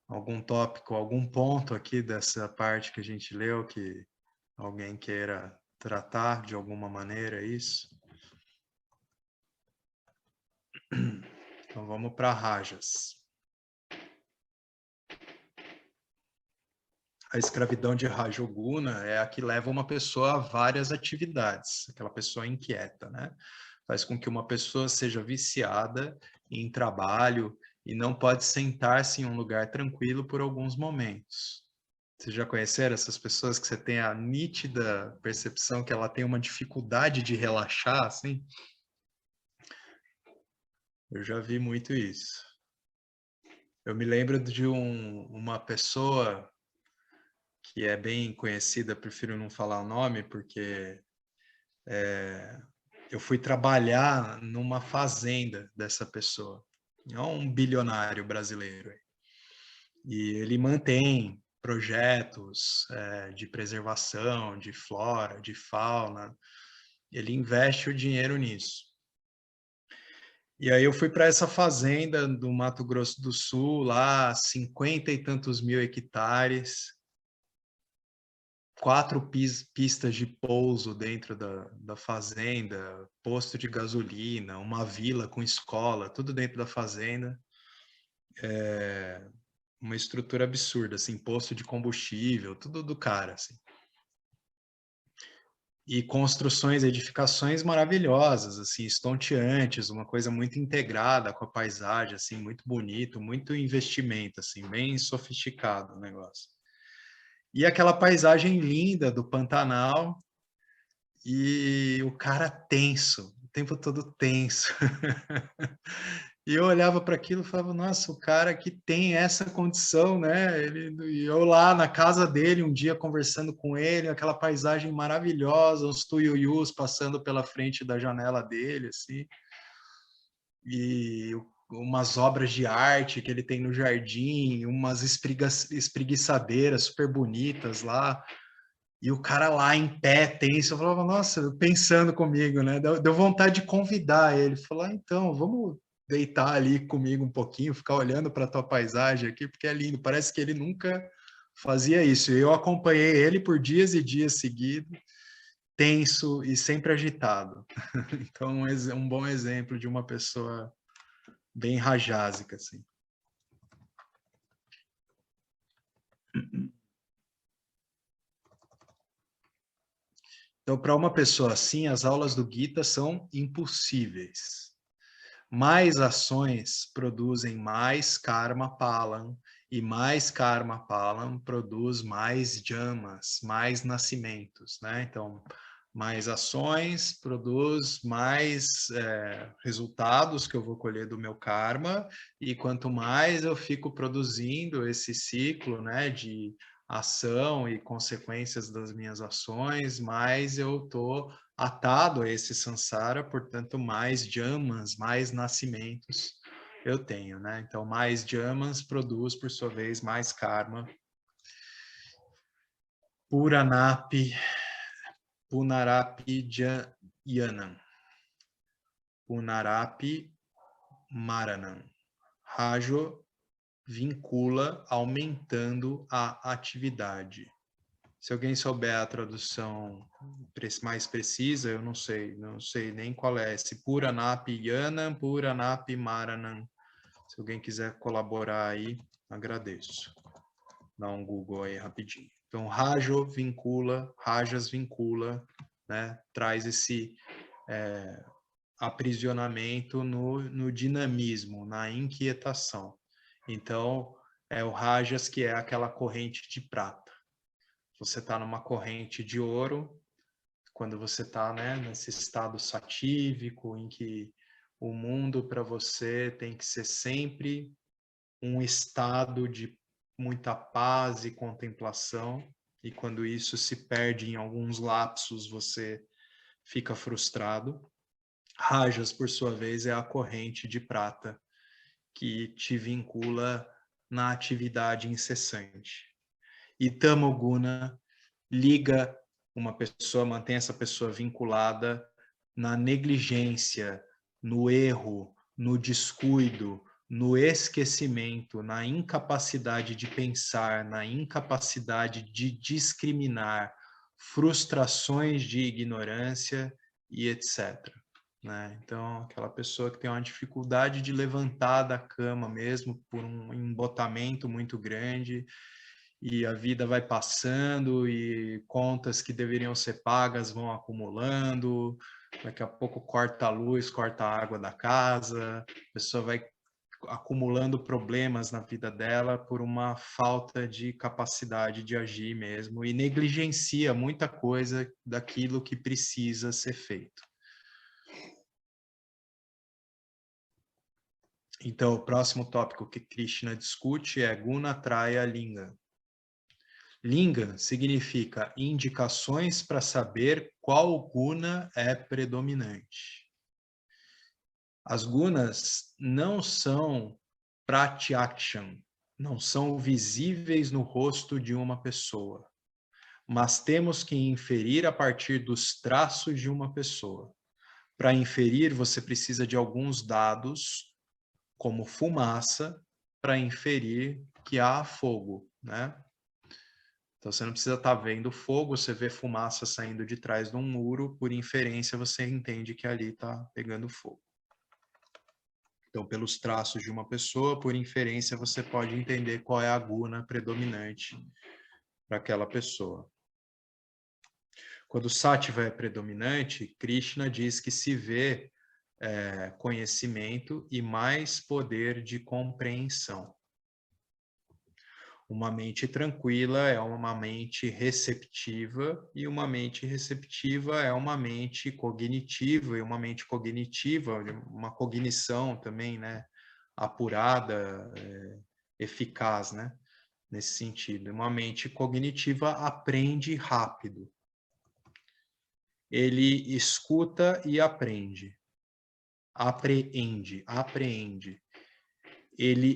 [SPEAKER 1] Algum tópico, algum ponto aqui dessa parte que a gente leu que alguém queira tratar de alguma maneira isso? Então vamos para Rajas. A escravidão de Rajoguna é a que leva uma pessoa a várias atividades, aquela pessoa inquieta, né? Faz com que uma pessoa seja viciada em trabalho e não pode sentar-se em um lugar tranquilo por alguns momentos. Vocês já conheceram essas pessoas que você tem a nítida percepção que ela tem uma dificuldade de relaxar, assim? Eu já vi muito isso. Eu me lembro de uma pessoa que é bem conhecida, prefiro não falar o nome, porque eu fui trabalhar numa fazenda dessa pessoa. É um bilionário brasileiro. E ele mantém projetos de preservação, de flora, de fauna. Ele investe o dinheiro nisso. E aí eu fui para essa fazenda do Mato Grosso do Sul, lá 50 e tantos mil hectares, 4 pistas de pouso dentro da fazenda, posto de gasolina, uma vila com escola, tudo dentro da fazenda. Uma estrutura absurda, assim, posto de combustível, tudo do cara, assim. E construções, edificações maravilhosas, assim, estonteantes, uma coisa muito integrada com a paisagem, assim, muito bonito, muito investimento, assim, bem sofisticado o negócio. E aquela paisagem linda do Pantanal e o cara tenso, o tempo todo tenso. E eu olhava para aquilo e falava, nossa, o cara que tem essa condição, né? E eu lá na casa dele, um dia conversando com ele, aquela paisagem maravilhosa, os tuiuius passando pela frente da janela dele, assim, e umas obras de arte que ele tem no jardim, umas espreguiçadeiras super bonitas lá, e o cara lá em pé, tenso, eu falava, nossa, pensando comigo, né? Deu vontade de convidar ele. Falar, então, vamos deitar ali comigo um pouquinho, ficar olhando para a tua paisagem aqui, porque é lindo. Parece que ele nunca fazia isso. Eu acompanhei ele por dias e dias seguidos, tenso e sempre agitado. Então, um bom exemplo de uma pessoa bem rajásica, assim. Então, para uma pessoa assim, as aulas do Gita são impossíveis. Mais ações produzem mais karma palam, e mais karma palam produz mais jamas, mais nascimentos, né? Então, mais ações produz mais resultados que eu vou colher do meu karma, e quanto mais eu fico produzindo esse ciclo, né, de ação e consequências das minhas ações, mais eu estou atado a esse samsara, portanto, mais jamas, mais nascimentos eu tenho, né? Então, mais jamas produz, por sua vez, mais karma. Puranapi, Punarapi Yanam. Punarapi Maranam. Rajo vincula aumentando a atividade. Se alguém souber a tradução mais precisa, eu não sei nem qual é. Se Puranapi Yanam, Puranapi Maranam. Se alguém quiser colaborar aí, agradeço. Dá um Google aí rapidinho. Então, Rajas vincula, né? Traz esse aprisionamento no dinamismo, na inquietação. Então, é o Rajas que é aquela corrente de prata. Você está numa corrente de ouro, quando você está, né, nesse estado satívico, em que o mundo para você tem que ser sempre um estado de muita paz e contemplação, e quando isso se perde em alguns lapsos, você fica frustrado. Rajas, por sua vez, é a corrente de prata que te vincula na atividade incessante. E Tamoguna liga uma pessoa, mantém essa pessoa vinculada na negligência, no erro, no descuido, no esquecimento, na incapacidade de pensar, na incapacidade de discriminar, frustrações de ignorância e etc. Né? Então, aquela pessoa que tem uma dificuldade de levantar da cama mesmo por um embotamento muito grande, e a vida vai passando e contas que deveriam ser pagas vão acumulando, daqui a pouco corta a luz, corta a água da casa, a pessoa vai acumulando problemas na vida dela por uma falta de capacidade de agir mesmo e negligencia muita coisa daquilo que precisa ser feito. Então, o próximo tópico que Krishna discute é Gunatraya Linga. Linga significa indicações para saber qual guna é predominante. As gunas não são pratyakshan, não são visíveis no rosto de uma pessoa, mas temos que inferir a partir dos traços de uma pessoa. Para inferir, você precisa de alguns dados, como fumaça, para inferir que há fogo, né? Então, você não precisa estar vendo fogo, você vê fumaça saindo de trás de um muro, por inferência você entende que ali está pegando fogo. Então, pelos traços de uma pessoa, por inferência, você pode entender qual é a guna predominante para aquela pessoa. Quando o sattva é predominante, Krishna diz que se vê conhecimento e mais poder de compreensão. Uma mente tranquila é uma mente receptiva, e uma mente receptiva é uma mente cognitiva, e uma mente cognitiva, uma cognição também, né, apurada, eficaz, né, nesse sentido. Uma mente cognitiva aprende rápido. Ele escuta e aprende. Apreende.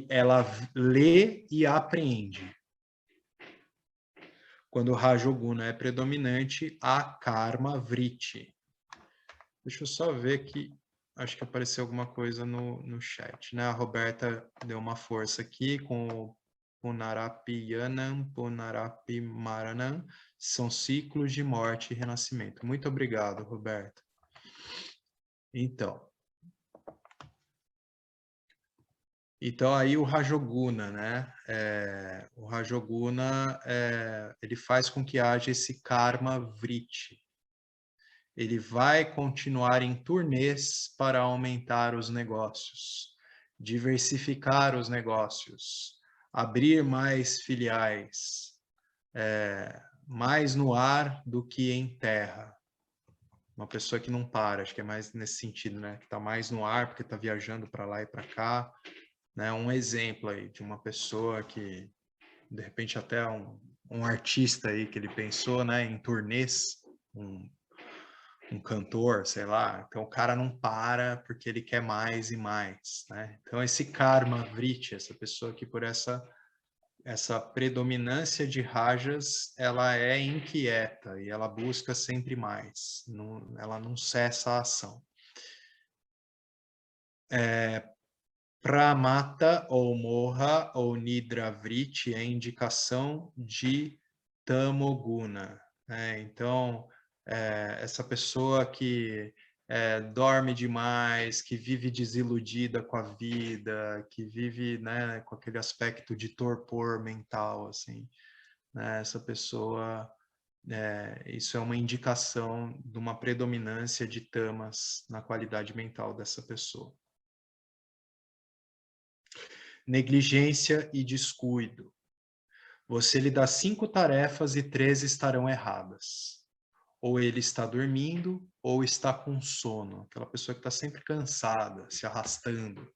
[SPEAKER 1] Ela lê e aprende. Quando o Rajoguna é predominante, há Karma Vritti. Deixa eu só ver que acho que apareceu alguma coisa no chat, né? A Roberta deu uma força aqui com o Punarapiyanam, Punarapimaranam, são ciclos de morte e renascimento. Muito obrigado, Roberta. Então aí o Rajoguna, né? O Rajoguna, ele faz com que haja esse Karma Vritti. Ele vai continuar em turnês para aumentar os negócios, diversificar os negócios, abrir mais filiais, mais no ar do que em terra. Uma pessoa que não para, acho que é mais nesse sentido, né? Que está mais no ar porque está viajando para lá e para cá. Né? Um exemplo aí de uma pessoa que, de repente, até um artista aí que ele pensou, né, em turnês, um cantor, sei lá, então o cara não para porque ele quer mais e mais, né? Então esse karma vritti, essa pessoa que por essa predominância de rajas, ela é inquieta e ela busca sempre mais, ela não cessa a ação. Pramata ou Moha ou Nidra Vritti é indicação de Tamoguna, né? Então, essa pessoa que dorme demais, que vive desiludida com a vida, que vive, né, com aquele aspecto de torpor mental, assim, né? Essa pessoa, isso é uma indicação de uma predominância de tamas na qualidade mental dessa pessoa. Negligência e descuido. Você lhe dá 5 tarefas e 3 estarão erradas. Ou ele está dormindo, ou está com sono. Aquela pessoa que está sempre cansada, se arrastando.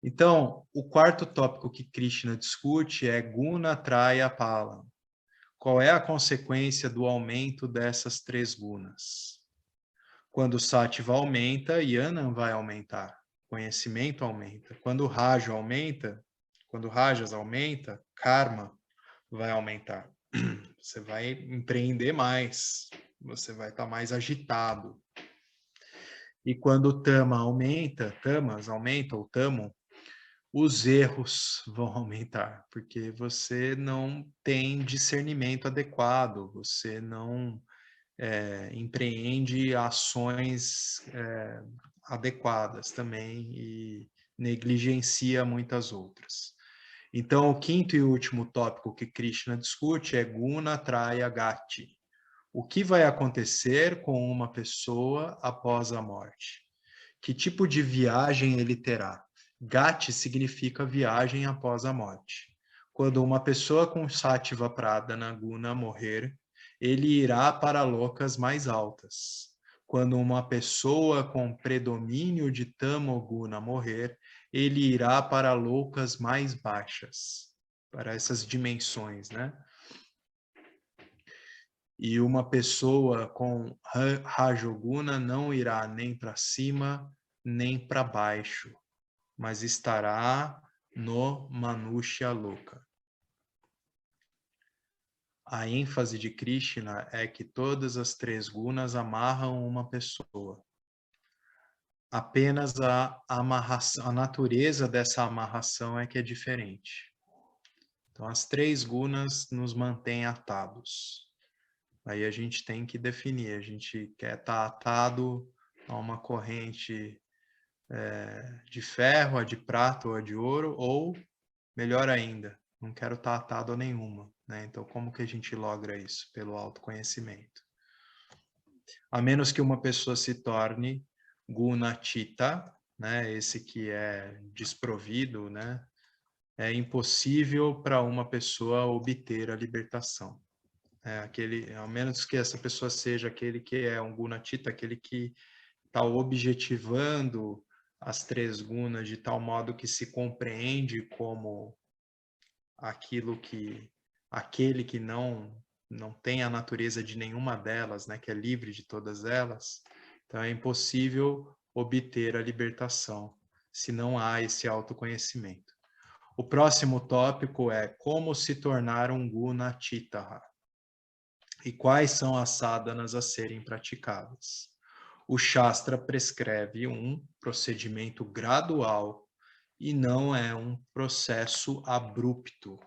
[SPEAKER 1] Então, o quarto tópico que Krishna discute é Guna Traya Pala. Qual é a consequência do aumento dessas 3 gunas? Quando o Sattva aumenta, Yanam vai aumentar. Conhecimento aumenta. Quando o Raja aumenta, quando o Rajas aumenta, Karma vai aumentar. Você vai empreender mais, você vai estar mais agitado. E quando o Tama aumenta, Tamas aumenta, ou Tamo, os erros vão aumentar, porque você não tem discernimento adequado, você não empreende ações adequadas também e negligencia muitas outras. Então, o quinto e último tópico que Krishna discute é Guna Traya Gati. O que vai acontecer com uma pessoa após a morte? Que tipo de viagem ele terá? Gati significa viagem após a morte. Quando uma pessoa com Sattva Pradana Guna morrer, ele irá para locas mais altas. Quando uma pessoa com predomínio de Tamoguna morrer, ele irá para loucas mais baixas, para essas dimensões, né? E uma pessoa com Rajoguna não irá nem para cima, nem para baixo, mas estará no Manushya Loka. A ênfase de Krishna é que todas as 3 gunas amarram uma pessoa. Apenas a amarração, a natureza dessa amarração é que é diferente. Então, as 3 gunas nos mantêm atados. Aí a gente tem que definir, a gente quer estar atado a uma corrente de ferro, a de prata ou a de ouro, ou, melhor ainda, não quero estar atado a nenhuma, né? Então, como que a gente logra isso? Pelo autoconhecimento. A menos que uma pessoa se torne gunatita, né? Esse que é desprovido, né? É impossível para uma pessoa obter a libertação. Ao menos que essa pessoa seja aquele que é um gunatita, aquele que está objetivando as 3 gunas de tal modo que se compreende como aquele que não tem a natureza de nenhuma delas, né, que é livre de todas elas. Então é impossível obter a libertação se não há esse autoconhecimento. O próximo tópico é como se tornar um gunatita e quais são as sadhanas a serem praticadas. O Shastra prescreve um procedimento gradual e não é um processo abrupto.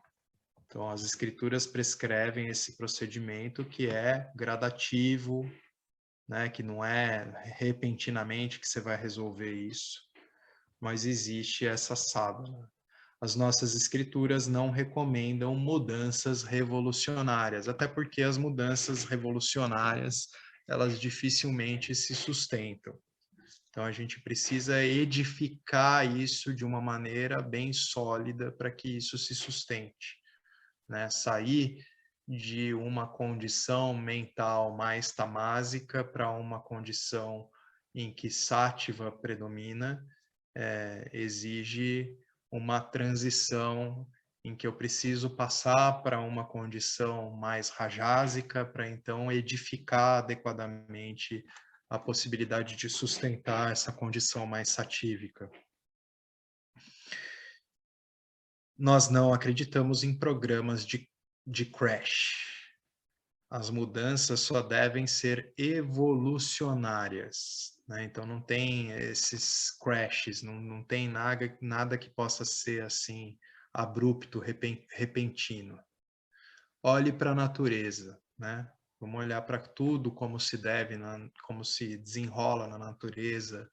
[SPEAKER 1] Então, as escrituras prescrevem esse procedimento que é gradativo, né, que não é repentinamente que você vai resolver isso, mas existe essa sadhana. As nossas escrituras não recomendam mudanças revolucionárias, até porque as mudanças revolucionárias, elas dificilmente se sustentam. Então, a gente precisa edificar isso de uma maneira bem sólida para que isso se sustente, né? Sair de uma condição mental mais tamásica para uma condição em que sátiva predomina, exige uma transição em que eu preciso passar para uma condição mais rajásica para então edificar adequadamente a possibilidade de sustentar essa condição mais satívica. Nós não acreditamos em programas de crash. As mudanças só devem ser evolucionárias. né? Então não tem esses crashes, não tem nada que possa ser assim abrupto, repentino. Olhe para a natureza, né? Vamos olhar para tudo como se deve, como se desenrola na natureza,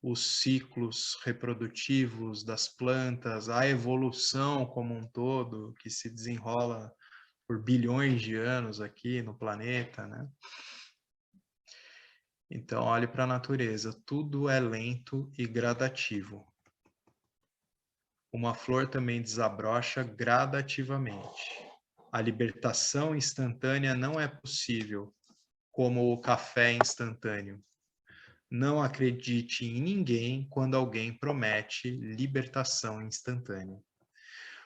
[SPEAKER 1] os ciclos reprodutivos das plantas, a evolução como um todo, que se desenrola por bilhões de anos aqui no planeta, né? Então, olhe para a natureza, tudo é lento e gradativo. Uma flor também desabrocha gradativamente. A libertação instantânea não é possível, como o café instantâneo. Não acredite em ninguém quando alguém promete libertação instantânea.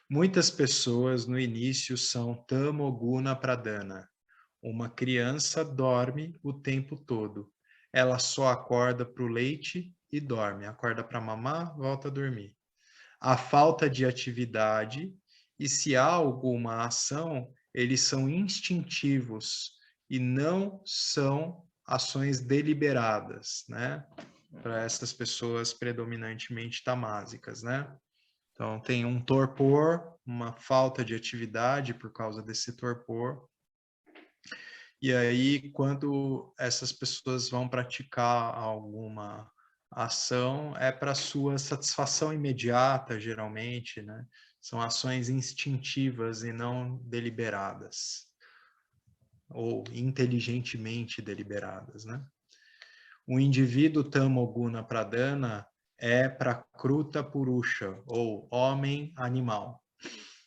[SPEAKER 1] Muitas pessoas no início são Tamoguna Pradhana. Uma criança dorme o tempo todo. Ela só acorda para o leite e dorme. Acorda para mamar, volta a dormir. A falta de atividade, e se há alguma ação, eles são instintivos e não são ações deliberadas, né? Para essas pessoas predominantemente tamásicas, né? Então, tem um torpor, uma falta de atividade por causa desse torpor. E aí, quando essas pessoas vão praticar alguma ação, é para sua satisfação imediata, geralmente, né? São ações instintivas e não deliberadas, ou inteligentemente deliberadas, né? O indivíduo Tamoguna Pradhana é Prakruta Purusha, ou homem-animal.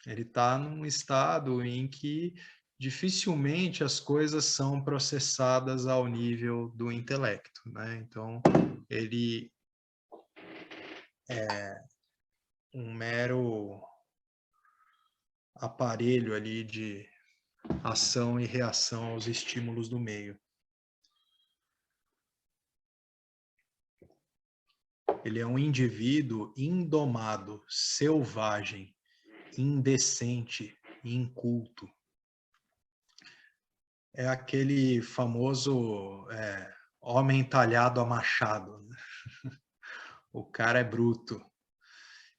[SPEAKER 1] Ele está num estado em que dificilmente as coisas são processadas ao nível do intelecto, né? Então, ele é um mero aparelho ali de ação e reação aos estímulos do meio. Ele é um indivíduo indomado, selvagem, indecente, inculto. É aquele famoso homem talhado a machado, né? O cara é bruto.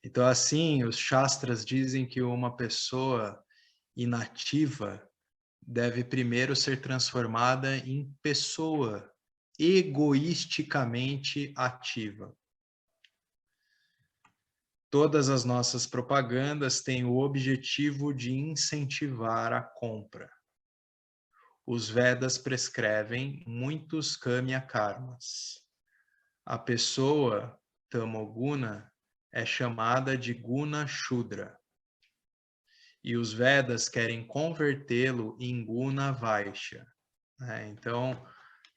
[SPEAKER 1] Então, assim, os Shastras dizem que uma pessoa inativa deve primeiro ser transformada em pessoa egoisticamente ativa. Todas as nossas propagandas têm o objetivo de incentivar a compra. Os Vedas prescrevem muitos kamya karmas. A pessoa tamoguna é chamada de guna shudra. E os Vedas querem convertê-lo em guna vaishya, né? Então,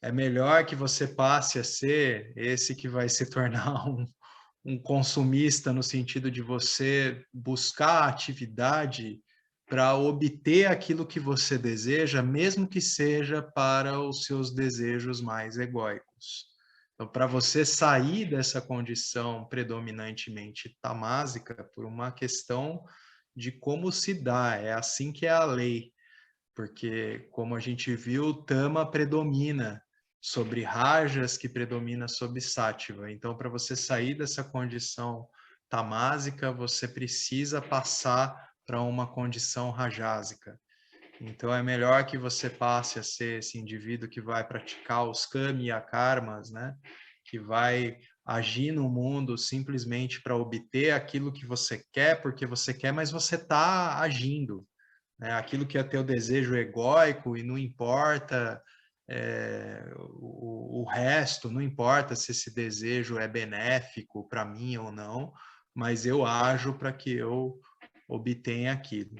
[SPEAKER 1] é melhor que você passe a ser esse que vai se tornar um consumista, no sentido de você buscar atividade para obter aquilo que você deseja, mesmo que seja para os seus desejos mais egóicos. Então, para você sair dessa condição predominantemente tamásica, por uma questão de como se dá, é assim que é a lei, porque, como a gente viu, Tama predomina sobre Rajas, que predomina sobre Sattva. Então, para você sair dessa condição tamásica, você precisa passar para uma condição rajásica. Então, é melhor que você passe a ser esse indivíduo que vai praticar os kamya karmas, né? Que vai agir no mundo simplesmente para obter aquilo que você quer, porque você quer, mas você está agindo, né? Aquilo que é teu desejo egóico e não importa o resto, não importa se esse desejo é benéfico para mim ou não, mas eu ajo para que eu obtenha aquilo.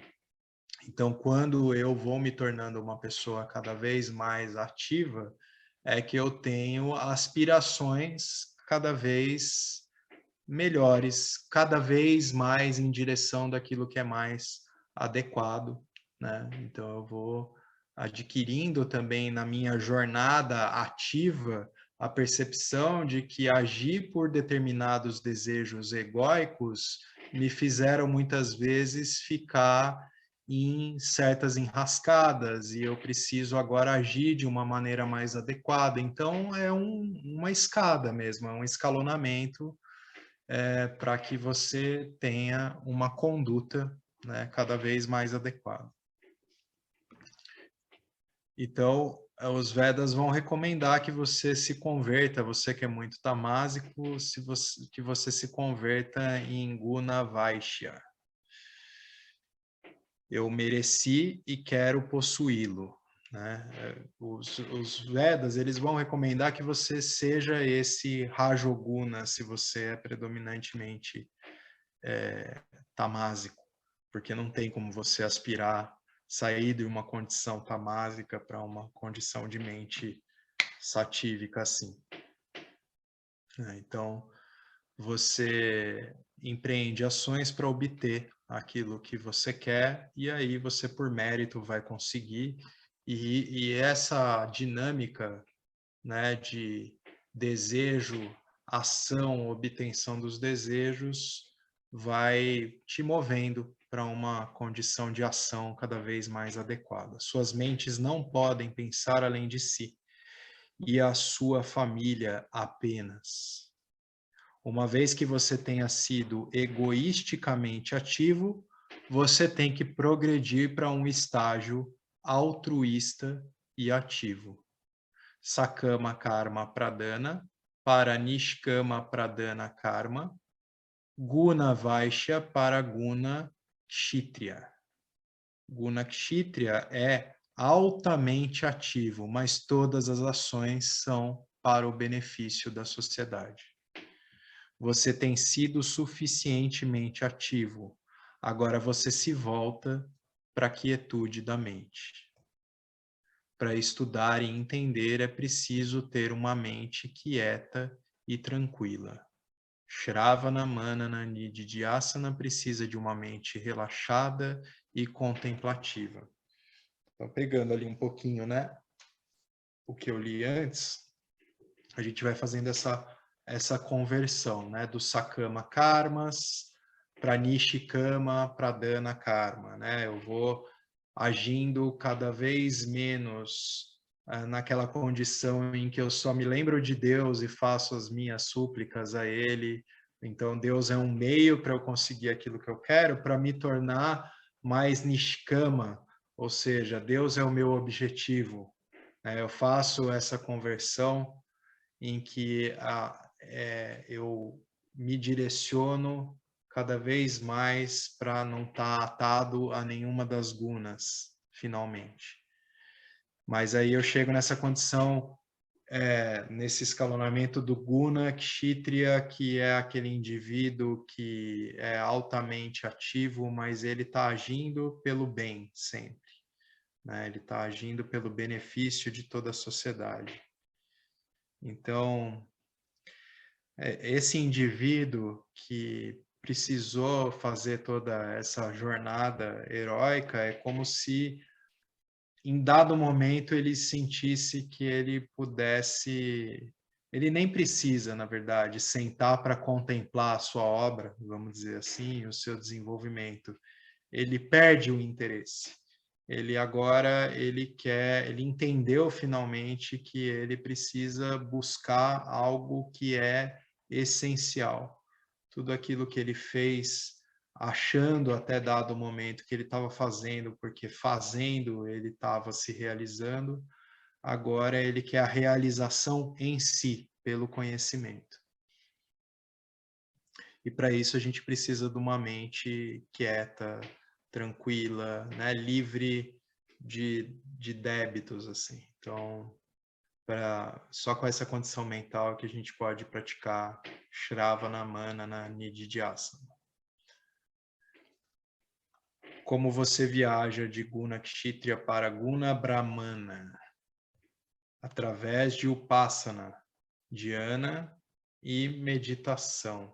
[SPEAKER 1] Então, quando eu vou me tornando uma pessoa cada vez mais ativa, é que eu tenho aspirações cada vez melhores, cada vez mais em direção daquilo que é mais adequado, né? Então, eu vou adquirindo também na minha jornada ativa a percepção de que agir por determinados desejos egóicos me fizeram muitas vezes ficar em certas enrascadas e eu preciso agora agir de uma maneira mais adequada. Então, é uma escada mesmo, é um escalonamento para que você tenha uma conduta, né, cada vez mais adequada. Então, os Vedas vão recomendar que você se converta, você que é muito tamásico, que você se converta em Guna Vaishya. Eu mereci e quero possuí-lo, né? Os Vedas, eles vão recomendar que você seja esse Rajoguna, se você é predominantemente tamásico, porque não tem como você aspirar, sair de uma condição tamásica para uma condição de mente satívica assim. Então, você empreende ações para obter aquilo que você quer e aí você, por mérito, vai conseguir. E essa dinâmica, né, de desejo, ação, obtenção dos desejos, vai te movendo para uma condição de ação cada vez mais adequada. Suas mentes não podem pensar além de si e a sua família apenas. Uma vez que você tenha sido egoisticamente ativo, você tem que progredir para um estágio altruísta e ativo. Sakama Karma Pradana, para Nishkama Pradana Karma, Guna Vaishya para Guna Kshitriya. Guna Kshitriya é altamente ativo, mas todas as ações são para o benefício da sociedade. Você tem sido suficientemente ativo. Agora você se volta para a quietude da mente. Para estudar e entender é preciso ter uma mente quieta e tranquila. Shravana Manana Nididhyasana precisa de uma mente relaxada e contemplativa. Então, pegando ali um pouquinho, né, o que eu li antes, a gente vai fazendo essa conversão, né, do Sakama Karmas para Nishikama Pradana Karma, né? Eu vou agindo cada vez menos naquela condição em que eu só me lembro de Deus e faço as minhas súplicas a Ele. Então, Deus é um meio para eu conseguir aquilo que eu quero, para me tornar mais Nishkama, ou seja, Deus é o meu objetivo. Eu faço essa conversão em que eu me direciono cada vez mais para não estar atado a nenhuma das gunas, finalmente. Mas aí eu chego nessa condição, nesse escalonamento do guna kshitriya, que é aquele indivíduo que é altamente ativo, mas ele está agindo pelo bem sempre, né? Ele está agindo pelo benefício de toda a sociedade. Então, esse indivíduo que precisou fazer toda essa jornada heróica é como se em dado momento ele sentisse que ele pudesse, ele nem precisa, na verdade, sentar para contemplar a sua obra, vamos dizer assim, o seu desenvolvimento. Ele perde o interesse. Ele agora, ele entendeu finalmente que ele precisa buscar algo que é essencial. Tudo aquilo que ele fez, achando até dado momento que ele estava fazendo, porque fazendo ele estava se realizando, agora ele quer a realização em si, pelo conhecimento. E para isso a gente precisa de uma mente quieta, tranquila, né? Livre de débitos, assim. Então, só com essa condição mental que a gente pode praticar Shravana Manana Nididhyasana. Como você viaja de Guna Kshitriya para Guna Brahmana, através de Upasana, dhyana e meditação.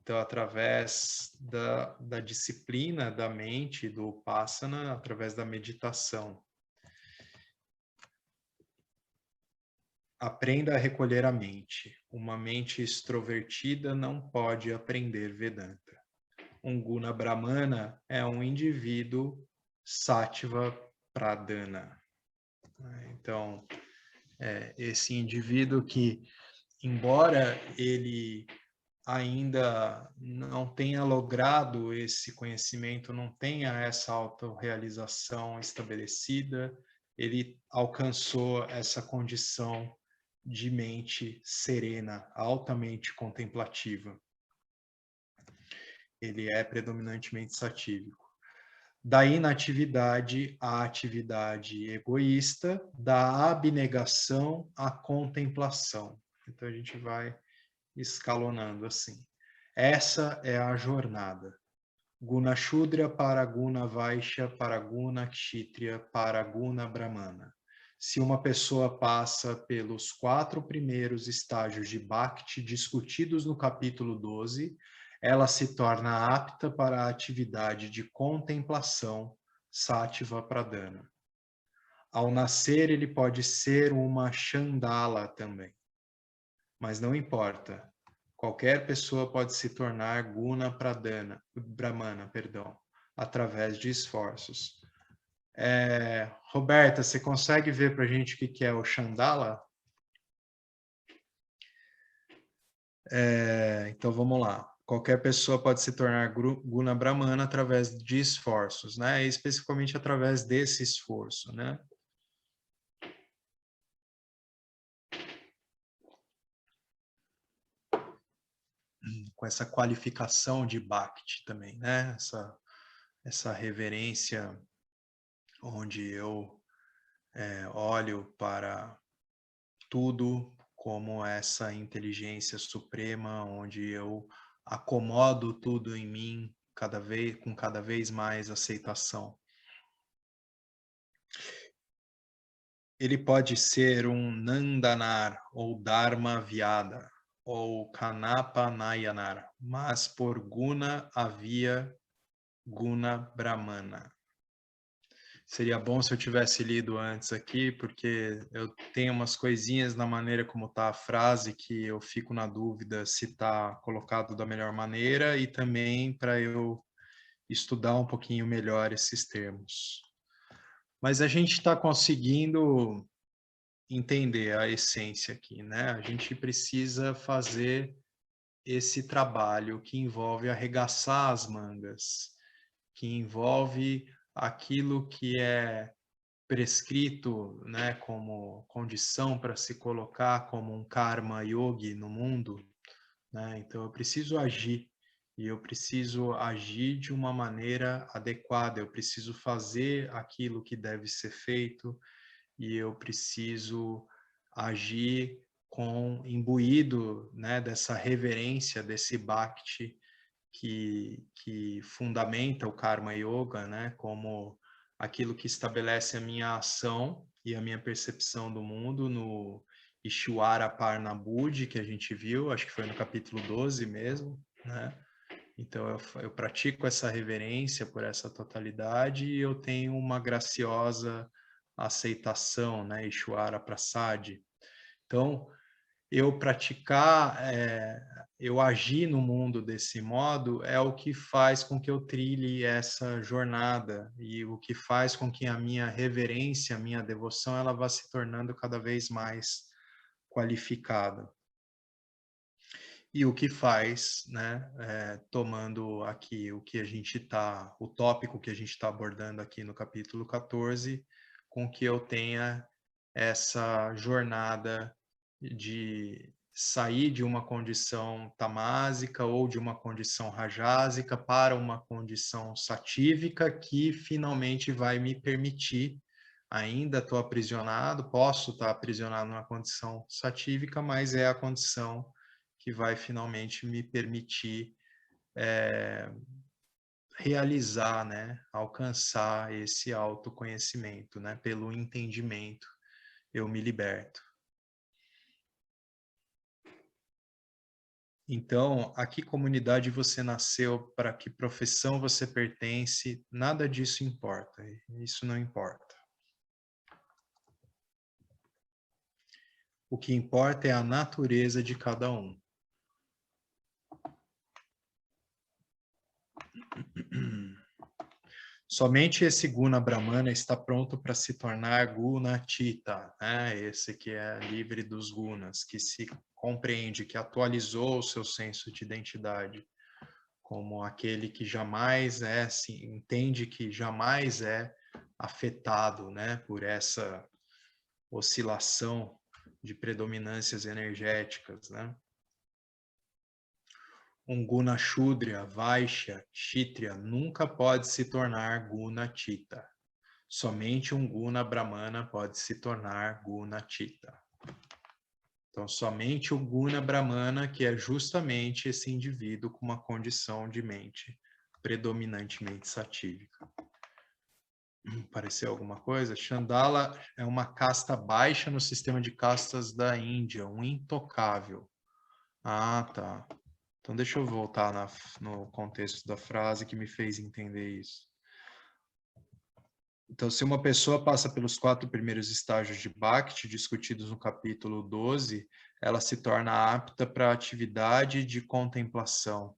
[SPEAKER 1] Então, através da disciplina da mente, do Upasana, através da meditação. Aprenda a recolher a mente. Uma mente extrovertida não pode aprender Vedanta. Um guna brahmana é um indivíduo sattva pradana. Então, esse indivíduo que, embora ele ainda não tenha logrado esse conhecimento, não tenha essa autorrealização estabelecida, ele alcançou essa condição de mente serena, altamente contemplativa. Ele é predominantemente satívico. Da inatividade à atividade egoísta, da abnegação à contemplação. Então a gente vai escalonando assim. Essa é a jornada. Guna Shudra para Guna Vaishya para Guna Kshitriya para Guna Brahmana. Se uma pessoa passa pelos 4 primeiros estágios de Bhakti discutidos no capítulo 12, ela se torna apta para a atividade de contemplação Sattva Pradana. Ao nascer, ele pode ser uma Chandala também. Mas não importa. Qualquer pessoa pode se tornar Guna Brahmana, através de esforços. Roberta, você consegue ver para a gente o que é o Chandala? Então vamos lá. Qualquer pessoa pode se tornar Guna Brahmana através de esforços, né? Especificamente através desse esforço, né? Com essa qualificação de Bhakti também, né? Essa reverência onde eu olho para tudo como essa inteligência suprema, onde eu acomodo tudo em mim com cada vez mais aceitação. Ele pode ser um Nandanar, ou Dharma Vyada, ou Kanapa Nayanar, mas por Guna havia Guna Brahmana. Seria bom se eu tivesse lido antes aqui, porque eu tenho umas coisinhas na maneira como está a frase que eu fico na dúvida se está colocado da melhor maneira e também para eu estudar um pouquinho melhor esses termos. Mas a gente está conseguindo entender a essência aqui, né? A gente precisa fazer esse trabalho que envolve arregaçar as mangas, que envolve aquilo que é prescrito, né, como condição para se colocar como um karma yogi no mundo, né? Então eu preciso agir e eu preciso agir de uma maneira adequada, eu preciso fazer aquilo que deve ser feito e eu preciso agir imbuído, né, dessa reverência, desse bhakti que fundamenta o Karma Yoga, né, como aquilo que estabelece a minha ação e a minha percepção do mundo no Ishwara Parna Buddhi, que a gente viu, acho que foi no capítulo 12 mesmo, né? Então eu pratico essa reverência por essa totalidade e eu tenho uma graciosa aceitação, né, Ishwara Prasad. Então, eu praticar, eu agir no mundo desse modo é o que faz com que eu trilhe essa jornada e o que faz com que a minha reverência, a minha devoção, ela vá se tornando cada vez mais qualificada. E o que faz, né, tomando aqui o tópico que a gente está abordando aqui no capítulo 14, com que eu tenha essa jornada de sair de uma condição tamásica ou de uma condição rajásica para uma condição satívica que finalmente vai me permitir, ainda estou aprisionado, posso estar aprisionado numa condição satívica, mas é a condição que vai finalmente me permitir realizar, né, alcançar esse autoconhecimento, né, pelo entendimento, eu me liberto. Então, a que comunidade você nasceu, para que profissão você pertence, nada disso importa, isso não importa. O que importa é a natureza de cada um. Somente esse Guna Brahmana está pronto para se tornar Gunatita, né? Esse que é livre dos gunas, que se compreende, que atualizou o seu senso de identidade, como aquele que jamais é, se entende que jamais é afetado, né, por essa oscilação de predominâncias energéticas, né? Um Guna Shudra, Vaishya, Kshitriya nunca pode se tornar Guna Chitta. Somente um Guna Brahmana pode se tornar Guna Chitta. Então, somente o Guna Brahmana, que é justamente esse indivíduo com uma condição de mente predominantemente satívica. Apareceu alguma coisa? Chandala é uma casta baixa no sistema de castas da Índia, um intocável. Ah, tá. Então, deixa eu voltar no contexto da frase que me fez entender isso. Então, se uma pessoa passa pelos 4 primeiros estágios de Bhakti, discutidos no capítulo 12, ela se torna apta para a atividade de contemplação,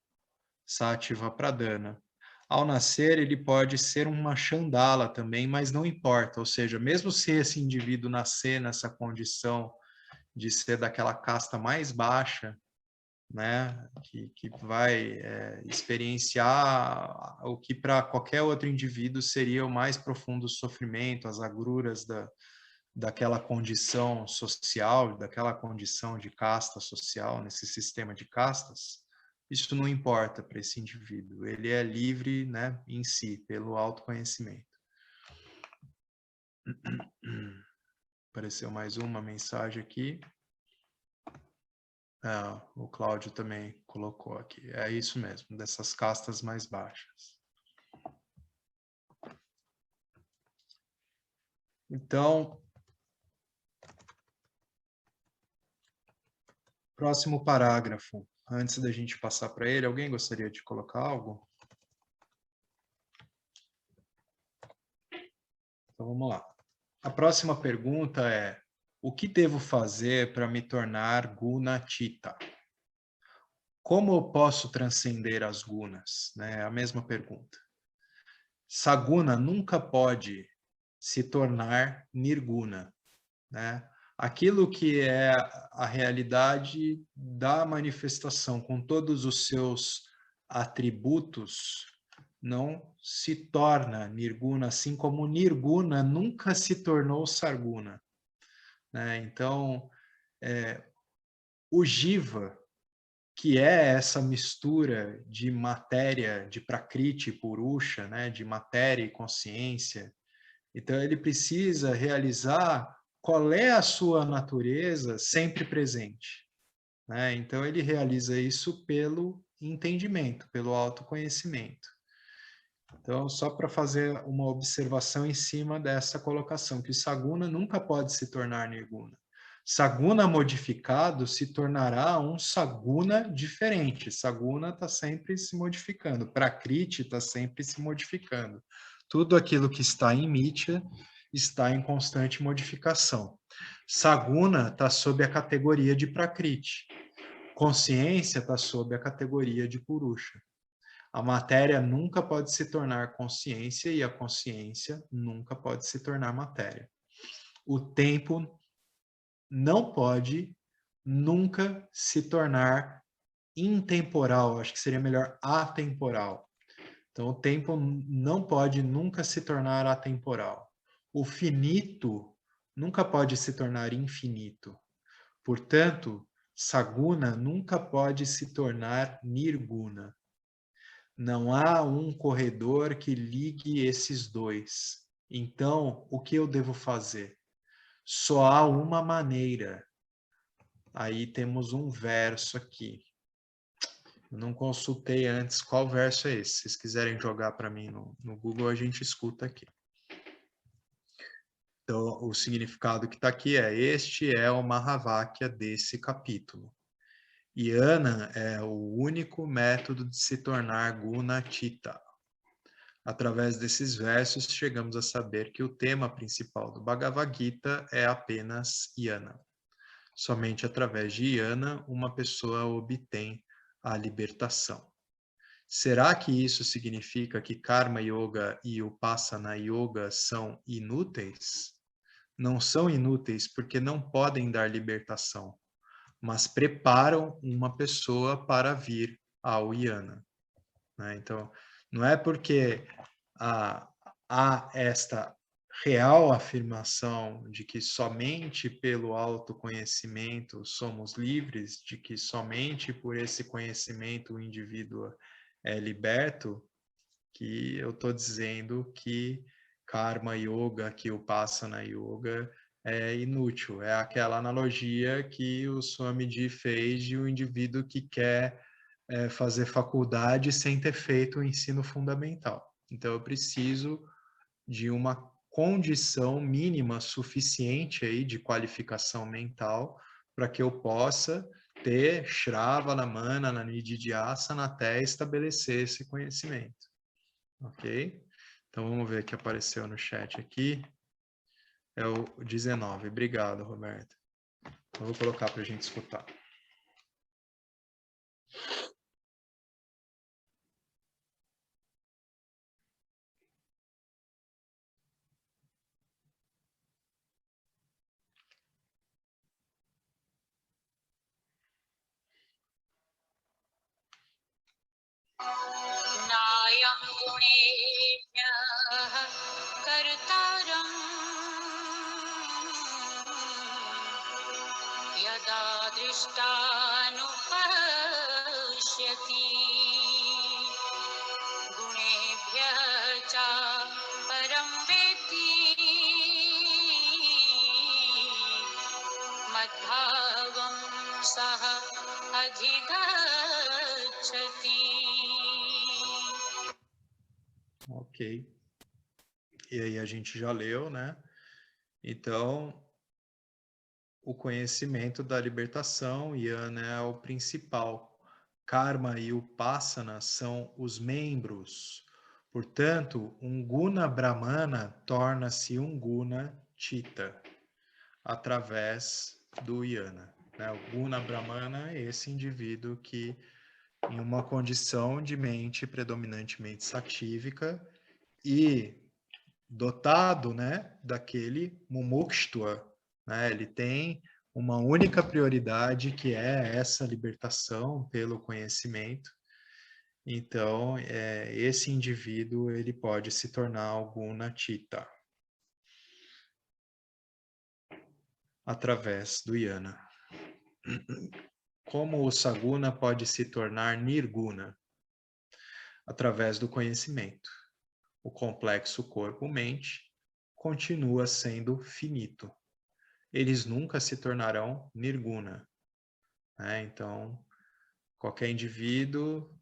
[SPEAKER 1] Sattva Pradhana. Ao nascer, ele pode ser uma Chandala também, mas não importa. Ou seja, mesmo se esse indivíduo nascer nessa condição de ser daquela casta mais baixa, né, que vai experienciar o que para qualquer outro indivíduo seria o mais profundo sofrimento, as agruras daquela condição social, daquela condição de casta social, nesse sistema de castas, isso não importa para esse indivíduo, ele é livre, né, em si, pelo autoconhecimento. Apareceu mais uma mensagem aqui. O Cláudio também colocou aqui. É isso mesmo, dessas castas mais baixas. Então, próximo parágrafo. Antes da gente passar para ele, alguém gostaria de colocar algo? Então, vamos lá. A próxima pergunta é: o que devo fazer para me tornar Gunatita? Como eu posso transcender as gunas? É a mesma pergunta. Saguna nunca pode se tornar Nirguna, né? Aquilo que é a realidade da manifestação, com todos os seus atributos, não se torna Nirguna, assim como Nirguna nunca se tornou Sarguna, né? Então, o Jiva, que é essa mistura de matéria, de Prakriti e Purusha, né? De matéria e consciência, então ele precisa realizar qual é a sua natureza sempre presente, né? Então ele realiza isso pelo entendimento, pelo autoconhecimento. Então, só para fazer uma observação em cima dessa colocação, que o Saguna nunca pode se tornar Nirguna. Saguna modificado se tornará um Saguna diferente. Saguna está sempre se modificando. Prakriti está sempre se modificando. Tudo aquilo que está em Mitya está em constante modificação. Saguna está sob a categoria de Prakriti. Consciência está sob a categoria de Purusha. A matéria nunca pode se tornar consciência e a consciência nunca pode se tornar matéria. O tempo não pode nunca se tornar intemporal, acho que seria melhor atemporal. Então, o tempo não pode nunca se tornar atemporal. O finito nunca pode se tornar infinito. Portanto, Saguna nunca pode se tornar Nirguna. Não há um corredor que ligue esses dois. Então, o que eu devo fazer? Só há uma maneira. Aí temos um verso aqui. Eu não consultei antes qual verso é esse. Se vocês quiserem jogar para mim no Google, a gente escuta aqui. Então, o significado que está aqui é: este é o Mahavakya desse capítulo. Yana é o único método de se tornar Gunatita. Através desses versos, chegamos a saber que o tema principal do Bhagavad Gita é apenas Yana. Somente através de Yana, uma pessoa obtém a libertação. Será que isso significa que Karma Yoga e Upasana Yoga são inúteis? Não são inúteis porque não podem dar libertação, mas preparam uma pessoa para vir ao Yana, né? Então, não é porque há esta real afirmação de que somente pelo autoconhecimento somos livres, de que somente por esse conhecimento o indivíduo é liberto, que eu estou dizendo que Karma Yoga, que Upasana Yoga é inútil. É aquela analogia que o Swamiji fez de um indivíduo que quer fazer faculdade sem ter feito o ensino fundamental. Então, eu preciso de uma condição mínima suficiente aí de qualificação mental para que eu possa ter Shravana, Mana, Nididhyasana até estabelecer esse conhecimento. Ok? Então, vamos ver o que apareceu no chat aqui. É o 19. Obrigado, Roberto. Eu vou colocar para a gente escutar.
[SPEAKER 2] नायं गुणेभ्यः कर्तारम् यदा दृष्टानुपश्यति गुणेभ्यः च परं वेत्ति मद्भावं सः अधिगच्छति.
[SPEAKER 1] Ok. E aí a gente já leu, né? Então, o conhecimento da libertação, Yana, é o principal. Karma e Upasana são os membros. Portanto, um guna brahmana torna-se um guna chita através do Yana, né? O guna brahmana é esse indivíduo que, em uma condição de mente predominantemente satívica e dotado, né, daquele mumukshva, né? Ele tem uma única prioridade que é essa libertação pelo conhecimento. Então, esse indivíduo ele pode se tornar algum natita através do Yana. Como o Saguna pode se tornar Nirguna? Através do conhecimento. O complexo corpo-mente continua sendo finito. Eles nunca se tornarão Nirguna, né? Então, qualquer indivíduo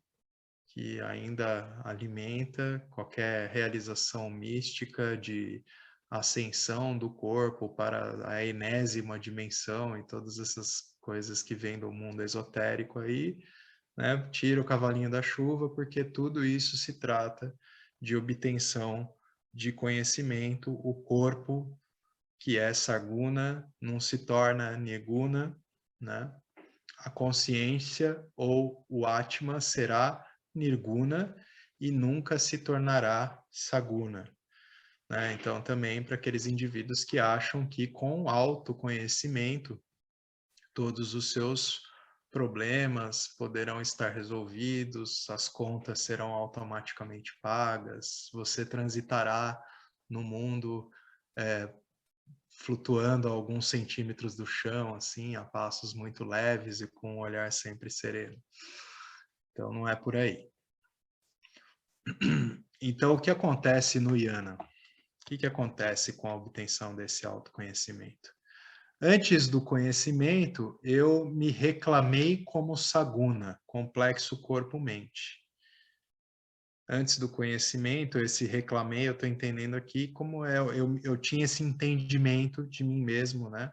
[SPEAKER 1] que ainda alimenta qualquer realização mística de ascensão do corpo para a enésima dimensão e todas essas coisas que vêm do mundo esotérico aí, né? Tira o cavalinho da chuva, porque tudo isso se trata de obtenção de conhecimento. O corpo, que é saguna, não se torna nirguna, né? A consciência ou o Atma será nirguna e nunca se tornará saguna, né? Então, também para aqueles indivíduos que acham que com autoconhecimento todos os seus problemas poderão estar resolvidos, as contas serão automaticamente pagas, você transitará no mundo flutuando a alguns centímetros do chão, assim, a passos muito leves e com um olhar sempre sereno. Então, não é por aí. Então, o que acontece no Yana? O que acontece com a obtenção desse autoconhecimento? Antes do conhecimento, eu me reclamei como saguna, complexo corpo-mente. Antes do conhecimento, esse reclamei, eu estou entendendo aqui como eu tinha esse entendimento de mim mesmo, né?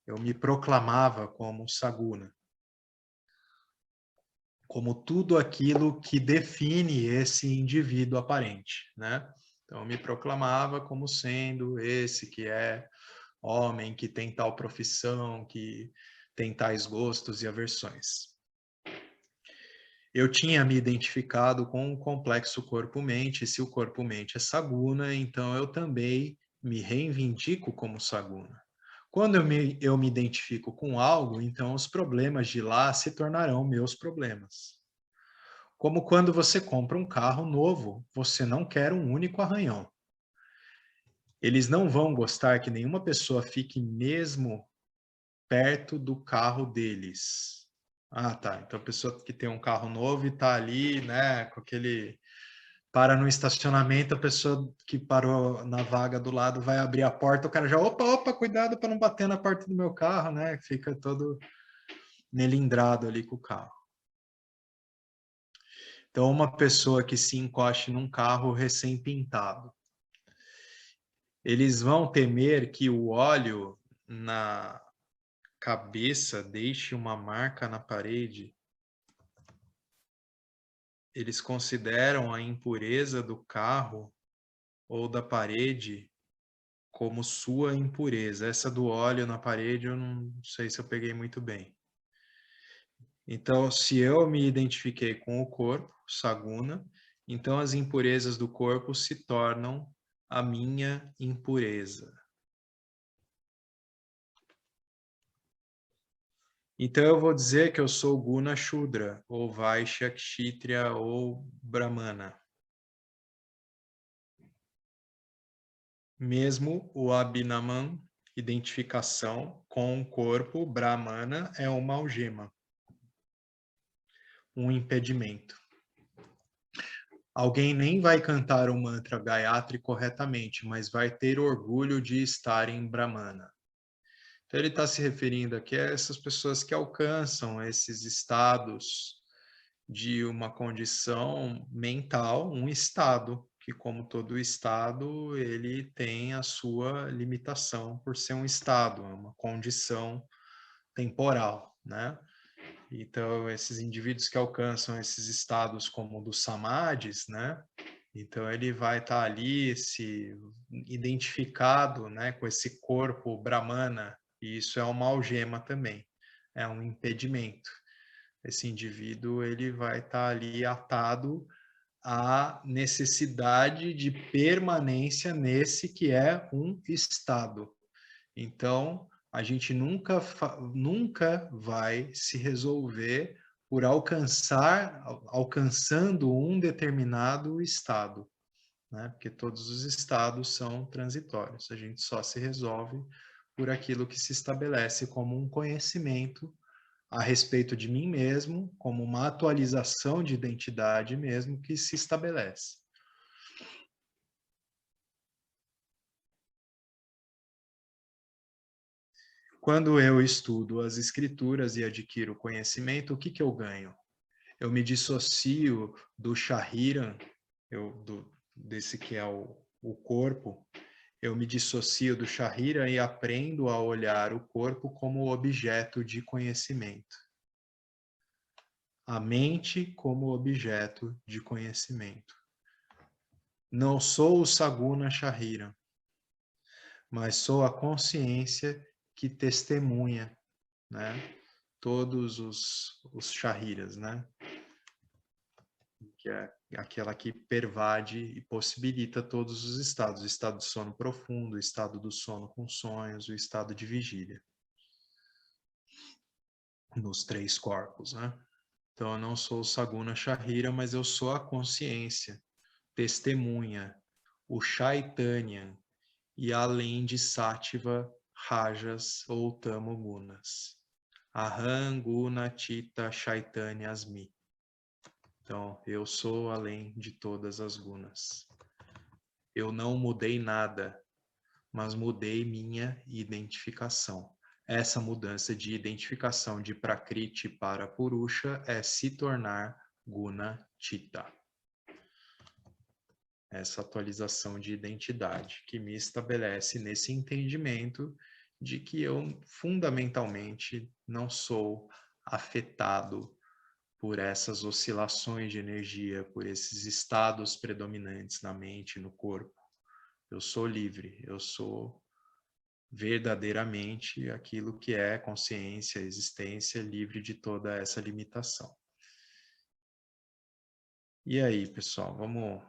[SPEAKER 1] Eu me proclamava como saguna, como tudo aquilo que define esse indivíduo aparente, né? Então, eu me proclamava como sendo esse que é homem, que tem tal profissão, que tem tais gostos e aversões. Eu tinha me identificado com o complexo corpo-mente. Se o corpo-mente é saguna, então eu também me reivindico como saguna. Quando eu me identifico com algo, então os problemas de lá se tornarão meus problemas. Como quando você compra um carro novo, você não quer um único arranhão. Eles não vão gostar que nenhuma pessoa fique mesmo perto do carro deles. Ah, tá. Então a pessoa que tem um carro novo e tá ali, né, com aquele para no estacionamento, a pessoa que parou na vaga do lado vai abrir a porta, o cara já, opa, opa, cuidado para não bater na porta do meu carro, né? Fica todo melindrado ali com o carro. Então, uma pessoa que se encoste num carro recém-pintado, eles vão temer que o óleo na cabeça deixe uma marca na parede. Eles consideram a impureza do carro ou da parede como sua impureza. Essa do óleo na parede, eu não sei se eu peguei muito bem. Então, se eu me identifiquei com o corpo, saguna, então as impurezas do corpo se tornam a minha impureza. Então eu vou dizer que eu sou Guna Shudra, ou Vaishya, Kshitriya, ou Brahmana. Mesmo o Abhinaman, identificação com o corpo, Brahmana, é uma algema, um impedimento. Alguém nem vai cantar o mantra Gayatri corretamente, mas vai ter orgulho de estar em Brahmana. Então ele está se referindo aqui a essas pessoas que alcançam esses estados de uma condição mental, um estado, que como todo estado, ele tem a sua limitação por ser um estado, é uma condição temporal, né? Então, esses indivíduos que alcançam esses estados como dos samadhis, né? Então, ele vai estar ali se identificado, né, com esse corpo brahmana, e isso é uma algema também, é um impedimento. Esse indivíduo ele vai estar ali atado à necessidade de permanência nesse que é um estado. Então, a gente nunca vai se resolver por alcançando um determinado estado, né? Porque todos os estados são transitórios. A gente só se resolve por aquilo que se estabelece como um conhecimento a respeito de mim mesmo, como uma atualização de identidade mesmo que se estabelece. Quando eu estudo as escrituras e adquiro conhecimento, o que que eu ganho? Eu me dissocio do Shariram, desse que é o corpo, eu me dissocio do Shariram e aprendo a olhar o corpo como objeto de conhecimento. A mente como objeto de conhecimento. Não sou o Saguna Shariram, mas sou a consciência que testemunha, né? Todos os shariras, né? Que é aquela que pervade e possibilita todos os estados, o estado de sono profundo, o estado do sono com sonhos, o estado de vigília, nos 3 corpos, né? Então eu não sou o Saguna Shahira, mas eu sou a consciência, testemunha, o Chaitanya, e além de Sattva, Rajas ou Tamogunas. Aham Guna Chitta Chaitanya Asmi. Então, eu sou além de todas as gunas. Eu não mudei nada, mas mudei minha identificação. Essa mudança de identificação de Prakriti para Purusha é se tornar Guna Chitta. Essa atualização de identidade que me estabelece nesse entendimento de que eu fundamentalmente não sou afetado por essas oscilações de energia, por esses estados predominantes na mente, no corpo. Eu sou livre, eu sou verdadeiramente aquilo que é consciência, existência, livre de toda essa limitação. E aí, pessoal, vamos...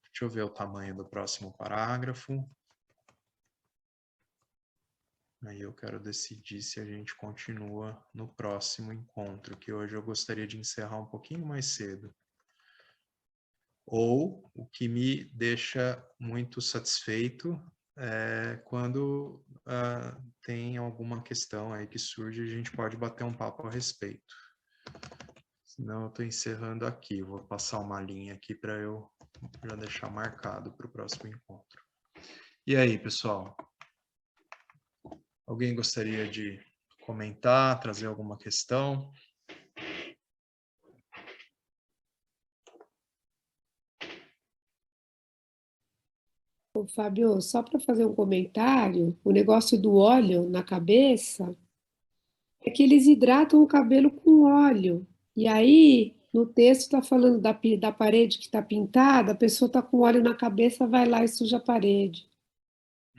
[SPEAKER 1] Deixa eu ver o tamanho do próximo parágrafo. Aí eu quero decidir se a gente continua no próximo encontro, que hoje eu gostaria de encerrar um pouquinho mais cedo. Ou o que me deixa muito satisfeito é quando tem alguma questão aí que surge, a gente pode bater um papo a respeito. Senão eu estou encerrando aqui, vou passar uma linha aqui para eu já deixar marcado para o próximo encontro. E aí, pessoal? Alguém gostaria de comentar, trazer alguma questão?
[SPEAKER 3] Ô, Fábio, só para fazer um comentário, o negócio do óleo na cabeça é que eles hidratam o cabelo com óleo. E aí, no texto está falando da parede que está pintada, a pessoa está com óleo na cabeça, vai lá e suja a parede.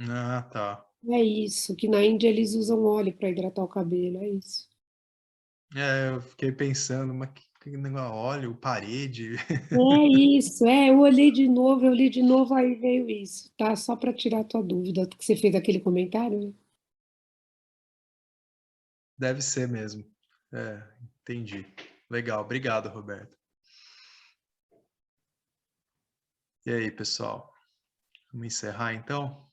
[SPEAKER 1] Ah, tá.
[SPEAKER 3] É isso, que na Índia eles usam óleo para hidratar o cabelo, é isso.
[SPEAKER 1] Eu fiquei pensando, mas que negócio, óleo, parede.
[SPEAKER 3] É isso, eu li de novo, aí veio isso, tá? Só para tirar a tua dúvida, que você fez aquele comentário, né?
[SPEAKER 1] Deve ser mesmo. Entendi. Legal, obrigado, Roberto. E aí, pessoal? Vamos encerrar então?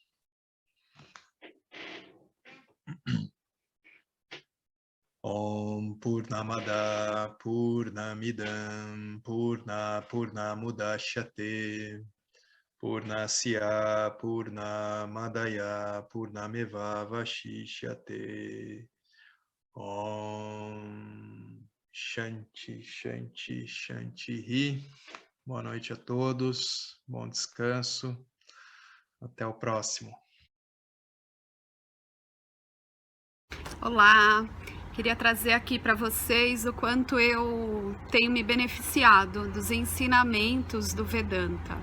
[SPEAKER 1] Om Purnamada Purnamidam Purnamudachyate Purnasya Purnamadaya Purnameva Vashishyate. Om Shanti, Shanti, Shanti. Boa noite a todos, bom descanso, até o próximo.
[SPEAKER 4] Olá, queria trazer aqui para vocês o quanto eu tenho me beneficiado dos ensinamentos do Vedanta.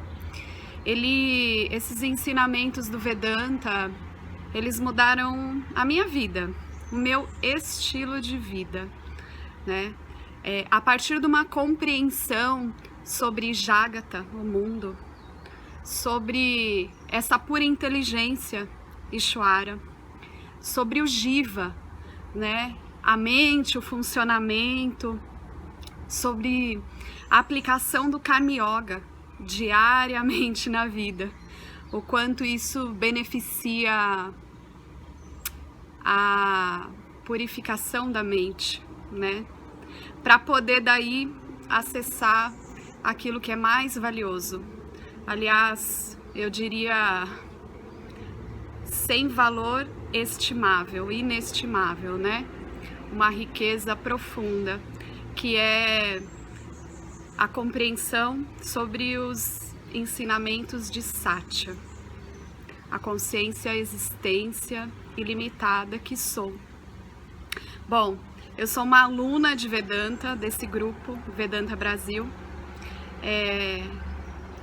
[SPEAKER 4] Esses ensinamentos do Vedanta, eles mudaram a minha vida, o meu estilo de vida, né? A partir de uma compreensão sobre Jagata, o mundo, sobre essa pura inteligência, Ishvara, sobre o Jiva, né? A mente, o funcionamento, sobre a aplicação do Karma Yoga diariamente na vida, o quanto isso beneficia a purificação da mente, né? Para poder daí acessar aquilo que é mais valioso. Aliás, eu diria sem valor estimável, inestimável, né? Uma riqueza profunda, que é a compreensão sobre os ensinamentos de Satya, a consciência, a existência ilimitada que sou. Bom, eu sou uma aluna de Vedanta, desse grupo Vedanta Brasil,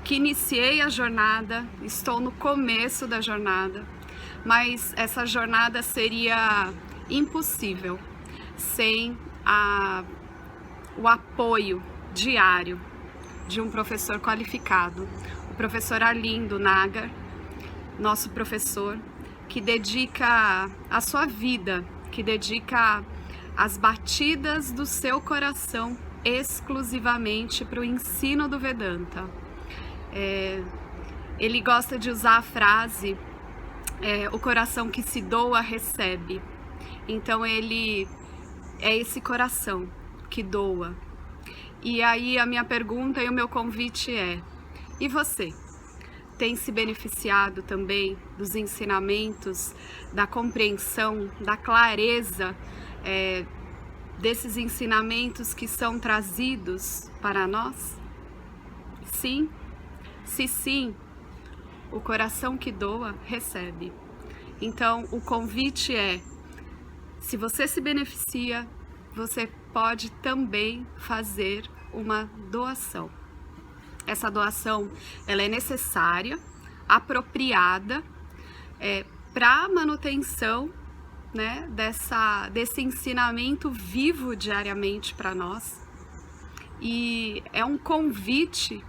[SPEAKER 4] que iniciei a jornada, estou no começo da jornada, mas essa jornada seria impossível sem o apoio diário de um professor qualificado, o professor Arlindo Nagar, nosso professor, que dedica a sua vida, que dedica as batidas do seu coração exclusivamente para o ensino do Vedanta. Ele gosta de usar a frase o coração que se doa recebe. Então ele é esse coração que doa. E aí a minha pergunta e o meu convite é: e você? Tem se beneficiado também dos ensinamentos, da compreensão, da clareza desses ensinamentos que são trazidos para nós? Sim? Se sim, o coração que doa recebe. Então o convite é: se você se beneficia, você pode também fazer uma doação. Essa doação, ela é necessária, apropriada, para a manutenção, né, desse ensinamento vivo diariamente para nós, e é um convite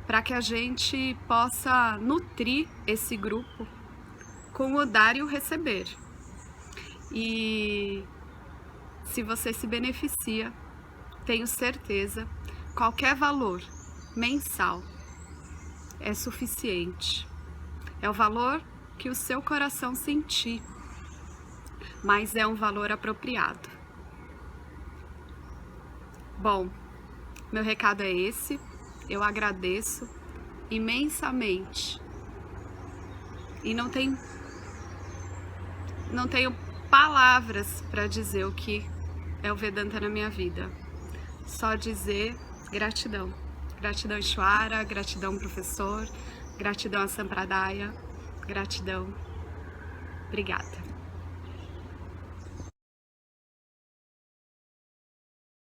[SPEAKER 4] para que a gente possa nutrir esse grupo com o dar e o receber. E se você se beneficia, tenho certeza, qualquer valor mensal é suficiente. É o valor que o seu coração sentir, mas é um valor apropriado. Bom, meu recado é esse. Eu agradeço imensamente e não tenho palavras para dizer o que é o Vedanta na minha vida. Só dizer gratidão. Gratidão, Ishwara, gratidão, professor, gratidão a Sampradaya, gratidão. Obrigada.